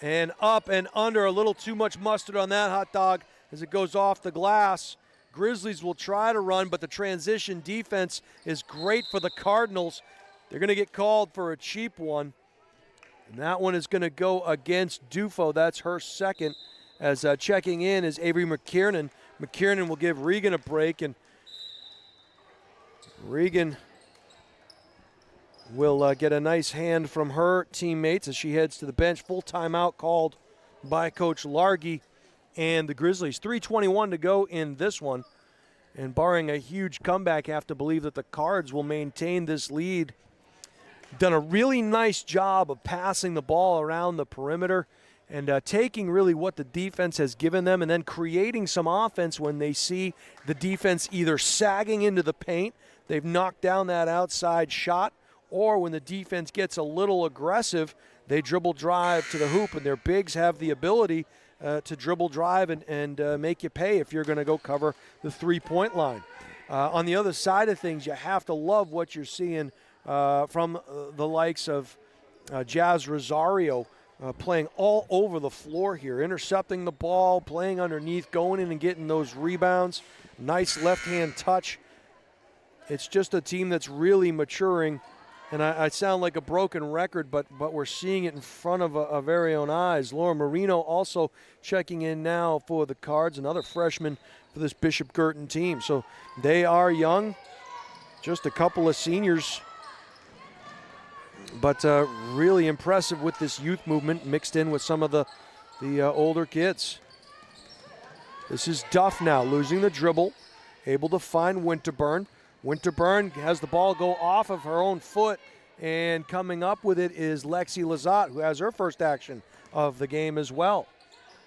And up and under, a little too much mustard on that hot dog as it goes off the glass. Grizzlies will try to run, but the transition defense is great for the Cardinals. They're going to get called for a cheap one. And that one is going to go against Dufo. That's her second. As checking in is Avery McKiernan. McKiernan will give Regan a break, and Regan will get a nice hand from her teammates as she heads to the bench. Full timeout called by Coach Largy and the Grizzlies. 3:21 to go in this one. And barring a huge comeback, have to believe that the Cards will maintain this lead. Done a really nice job of passing the ball around the perimeter and taking really what the defense has given them and then creating some offense when they see the defense either sagging into the paint, they've knocked down that outside shot, or when the defense gets a little aggressive, they dribble drive to the hoop, and their bigs have the ability to dribble drive and make you pay if you're going to go cover the three-point line. On the other side of things, you have to love what you're seeing from the likes of Jazz Rosario playing all over the floor here, intercepting the ball, playing underneath, going in and getting those rebounds. Nice left-hand touch. It's just a team that's really maturing. And I sound like a broken record, but we're seeing it in front of our very own eyes. Laura Marino also checking in now for the Cards, another freshman for this Bishop Guertin team. So they are young, just a couple of seniors, but really impressive with this youth movement mixed in with some of the older kids. This is Duff now, losing the dribble, able to find Winterburn. Winterburn has the ball go off of her own foot, and coming up with it is Lexi Lazat, who has her first action of the game as well.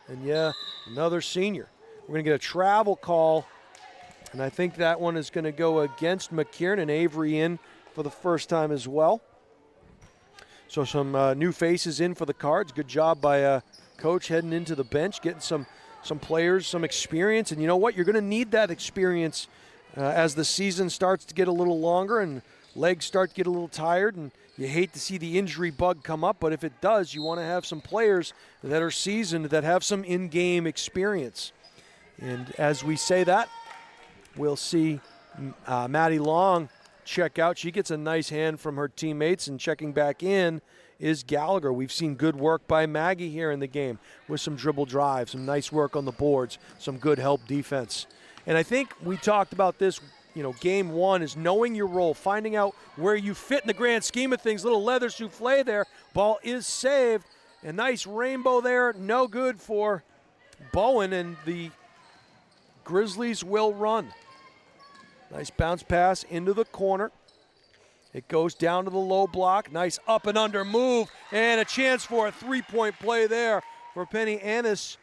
And yeah, another senior. We're going to get a travel call, and I think that one is going to go against McKiernan. Avery in for the first time as well. So some new faces in for the Cards. Good job by Coach heading into the bench, getting some players, some experience. And you know what? You're going to need that experience as the season starts to get a little longer and legs start to get a little tired, and you hate to see the injury bug come up, but if it does, you want to have some players that are seasoned, that have some in-game experience. And as we say that, we'll see Maddie Long check out. She gets a nice hand from her teammates, and checking back in is Gallagher. We've seen good work by Maggie here in the game with some dribble drive, some nice work on the boards, some good help defense. And I think we talked about this, game one is knowing your role, finding out where you fit in the grand scheme of things. Little leather souffle there. Ball is saved. A nice rainbow there. No good for Bowen, and the Grizzlies will run. Nice bounce pass into the corner. It goes down to the low block. Nice up and under move, and a chance for a three-point play there for Penny Annis.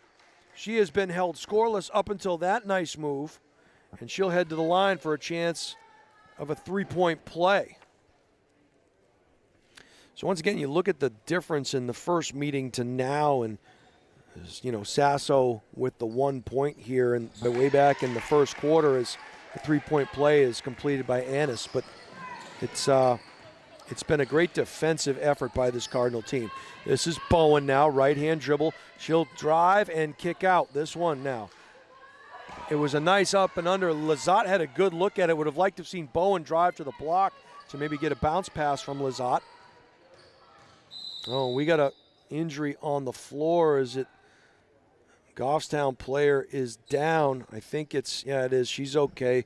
She has been held scoreless up until that nice move, and she'll head to the line for a chance of a three-point play. So once again, you look at the difference in the first meeting to now, and Sasso with the 1 point here, and way back in the first quarter as the three-point play is completed by Annis. But it's been a great defensive effort by this Cardinal team. This is Bowen now, right-hand dribble. She'll drive and kick out this one now. It was a nice up and under. Lizotte had a good look at it. Would have liked to have seen Bowen drive to the block to maybe get a bounce pass from Lizotte. Oh, we got an injury on the floor. Is it Goffstown player is down? I think it is. She's okay.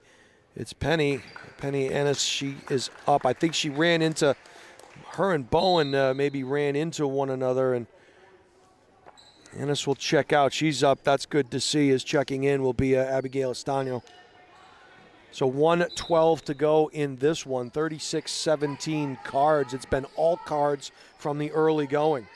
It's Penny Annis. She is up. I think she ran into, her and Bowen maybe ran into one another, and Annis will check out. She's up. That's good to see. Is checking in will be Abigail Estaño. So 1:12 to go in this one. 36-17 Cards. It's been all Cards from the early going,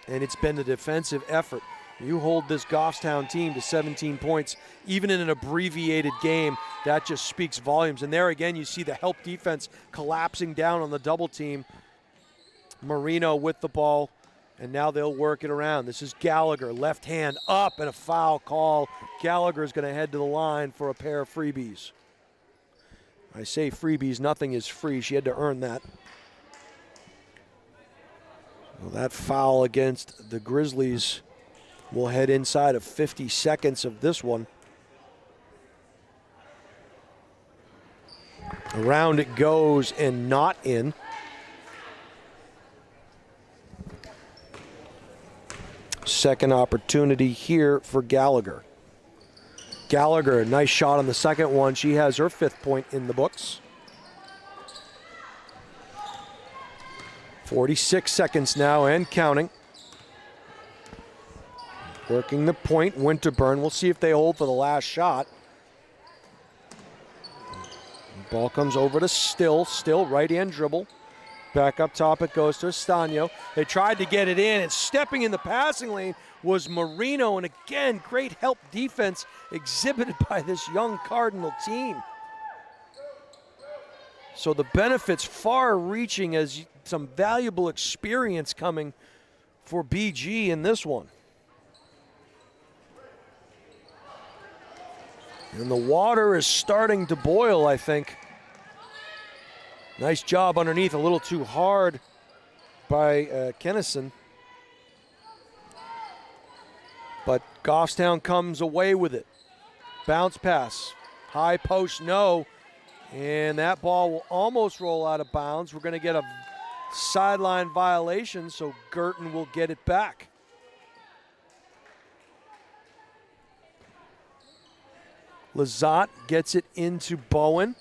and it's been a defensive effort. You hold this Goffstown team to 17 points, even in an abbreviated game, that just speaks volumes. And there again, you see the help defense collapsing down on the double team. Marino with the ball, and now they'll work it around. This is Gallagher, left hand up, and a foul call. Gallagher's going to head to the line for a pair of freebies. I say freebies, nothing is free. She had to earn that. Well, that foul against the Grizzlies will head inside of 50 seconds of this one. Around it goes and not in. Second opportunity here for Gallagher. Gallagher, a nice shot on the second one. She has her 5th point in the books. 46 seconds now and counting. Working the point, Winterburn. We'll see if they hold for the last shot. Ball comes over to Still right-hand dribble. Back up top it goes to Estaño. They tried to get it in, and stepping in the passing lane was Marino, and again, great help defense exhibited by this young Cardinal team. So the benefits far-reaching, as some valuable experience coming for BG in this one. And the water is starting to boil, I think. Nice job underneath, a little too hard by Kennison. But Goffstown comes away with it. Bounce pass, high post, no. And that ball will almost roll out of bounds. We're going to get a sideline violation, so Guertin will get it back. Lizotte gets it into Bowen.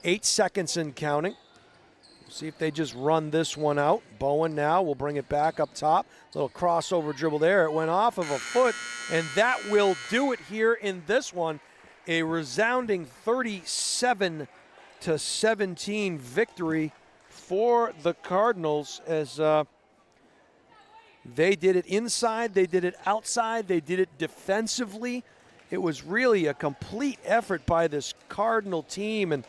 8 seconds and counting. We'll see if they just run this one out. Bowen now will bring it back up top. Little crossover dribble there. It went off of a foot, and that will do it here in this one. A resounding 37-17 victory for the Cardinals, as they did it inside, they did it outside, they did it defensively. It was really a complete effort by this Cardinal team, and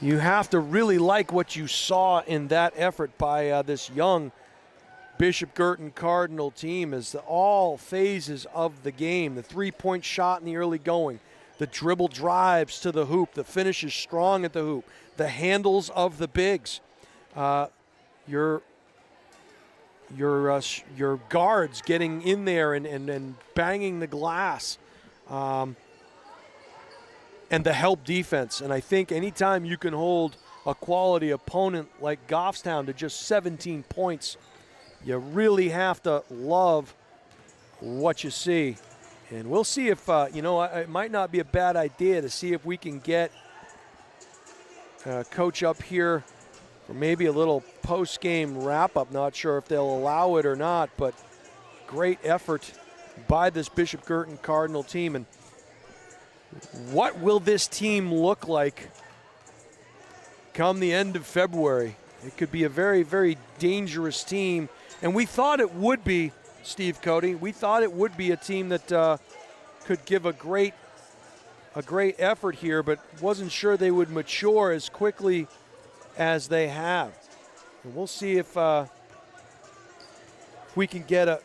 you have to really like what you saw in that effort by this young Bishop Guertin Cardinal team, as all phases of the game, the three-point shot in the early going, the dribble drives to the hoop, the finish is strong at the hoop, the handles of the bigs, your guards getting in there and banging the glass, and the help defense. And I think anytime you can hold a quality opponent like Goffstown to just 17 points, you really have to love what you see. And we'll see if, it might not be a bad idea to see if we can get Coach up here for maybe a little post-game wrap-up. Not sure if they'll allow it or not, but great effort by this Bishop Guertin Cardinal team. And what will this team look like come the end of February? It could be a very, very dangerous team. And we thought it would be, Steve Cody. We thought it would be a team that could give a great effort here, but wasn't sure they would mature as quickly as they have. And we'll see if we can get a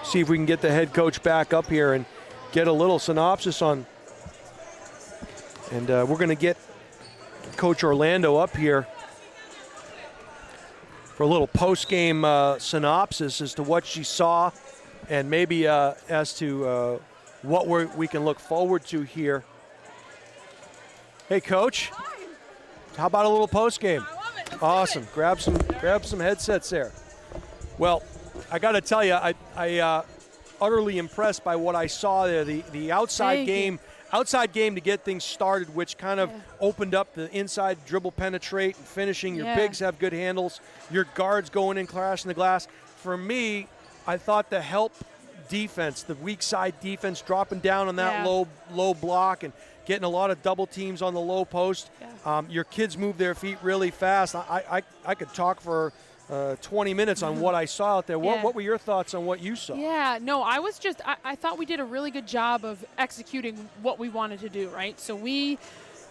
see if we can get the head coach back up here and get a little synopsis on. And we're going to get Coach Orlando up here for a little post-game synopsis as to what she saw and maybe as to what we can look forward to here. Hey, Coach. Hi. How about a little post-game? I love it. Let's Awesome. do it. Grab some headsets there. Well, I got to tell you, I utterly impressed by what I saw there. The outside game to get things started, which kind of opened up the inside dribble penetrate and finishing. Your bigs have good handles. Your guards going in, crashing the glass. For me, I thought the help defense, the weak side defense, dropping down on that low block and getting a lot of double teams on the low post. Your kids move their feet really fast. I could talk for 20 minutes on what I saw out there. What were your thoughts on what you saw? Yeah, no, I thought we did a really good job of executing what we wanted to do, right? So we've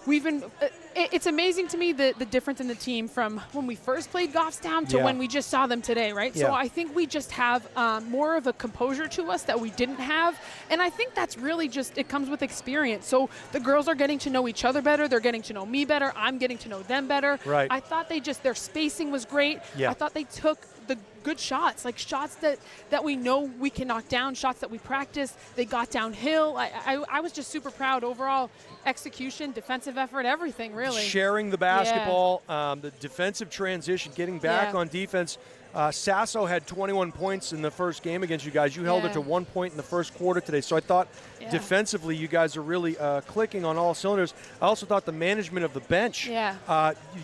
been, it's amazing to me the difference in the team from when we first played Goffstown to when we just saw them today, right? So I think we just have more of a composure to us that we didn't have. And I think that's really just, it comes with experience. So the girls are getting to know each other better. They're getting to know me better. I'm getting to know them better. Right. I thought their spacing was great. I thought they took the good shots, like shots that we know we can knock down, shots that we practice. They got downhill. I was just super proud overall. Execution, defensive effort, everything really. Sharing the basketball, the defensive transition, getting back on defense. Sasso had 21 points in the first game against you guys. You held it to 1 point in the first quarter today. So I thought defensively you guys are really clicking on all cylinders. I also thought the management of the bench,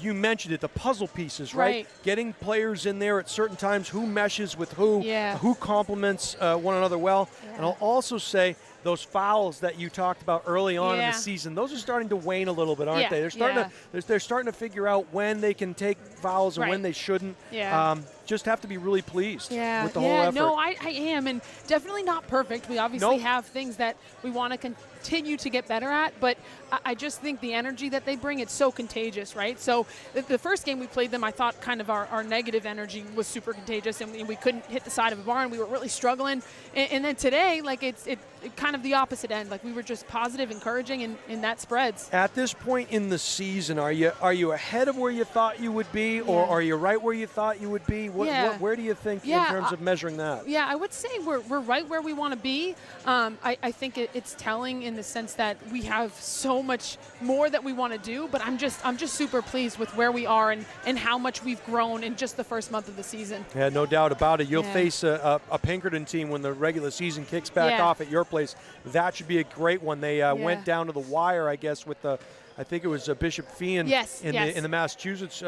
you mentioned it, the puzzle pieces, right? Getting players in there at certain times, who meshes with who complements one another well. And I'll also say those fouls that you talked about early on in the season, those are starting to wane a little bit, aren't they? They're starting to figure out when they can take fouls and when they shouldn't. Just have to be really pleased with the whole effort. No, I am, and definitely not perfect. We obviously have things that we want to continue to get better at, but I just think the energy that they bring, it's so contagious, right? So the first game we played them, I thought kind of our negative energy was super contagious, and we couldn't hit the side of a barn. We were really struggling. And then today, like it's kind of the opposite end. Like we were just positive, encouraging, and that spreads. At this point in the season, are you ahead of where you thought you would be, or are you right where you thought you would be? Where do you think in terms of measuring that? Yeah, I would say we're right where we want to be. I think it's telling in the sense that we have so much more that we want to do, but I'm just super pleased with where we are and how much we've grown in just the first month of the season. Yeah, no doubt about it. You'll face a Pinkerton team when the regular season kicks back off at your place. That should be a great one. They went down to the wire, I guess, with I think it was Bishop Feehan in the Massachusetts,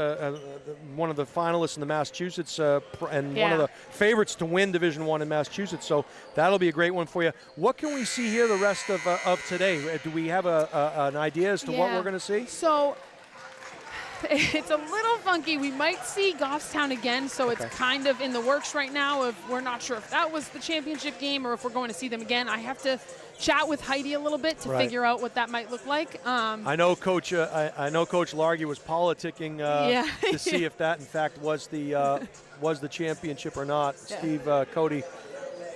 one of the finalists in the Massachusetts, and one of the favorites to win Division I in Massachusetts. So that'll be a great one for you. What can we see here the rest of today? Do we have an idea as to what we're going to see? So it's a little funky. We might see Goffstown again, so it's kind of in the works right now. We're not sure if that was the championship game or if we're going to see them again. I have to chat with Heidi a little bit to figure out what that might look like. I know Coach Largy was politicking to see if that in fact was the championship or not. Steve Cody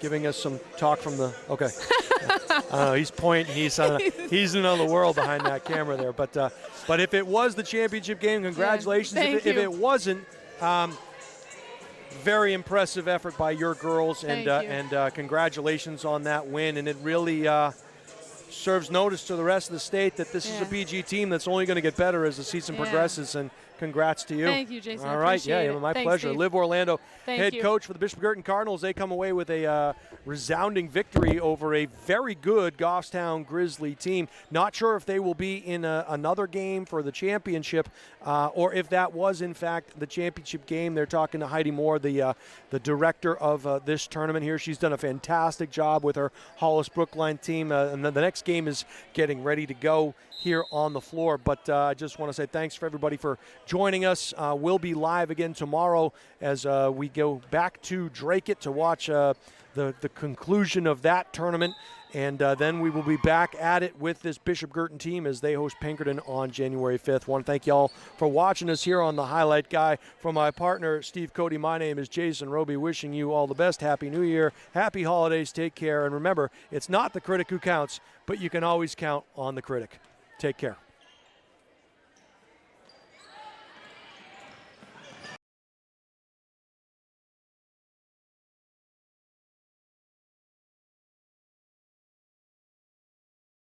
giving us some talk from the he's pointing. He's in another world behind that camera there. But if it was the championship game, congratulations. If it wasn't, very impressive effort by your girls, and congratulations on that win. And it really serves notice to the rest of the state that this is a PG team that's only going to get better as the season progresses. And congrats to you. Thank you, Jason. All right, my Thanks, pleasure. Steve. Liv Orlando, head you. coach for the Bishop Guertin Cardinals. They come away with a resounding victory over a very good Goffstown Grizzly team. Not sure if they will be in another game for the championship or if that was, in fact, the championship game. They're talking to Heidi Moore, the director of this tournament here. She's done a fantastic job with her Hollis-Brookline team. And then the next game is getting ready to go here on the floor. But I just want to say thanks for everybody for joining us. We'll be live again tomorrow as we go back to Drake It to watch the conclusion of that tournament. And then we will be back at it with this Bishop Guertin team as they host Pinkerton on January 5th. Want to thank you all for watching us here on The Highlight Guy. From my partner, Steve Cody, my name is Jason Roby, wishing you all the best. Happy New Year. Happy holidays. Take care. And remember, it's not the critic who counts, but you can always count on the critic. Take care.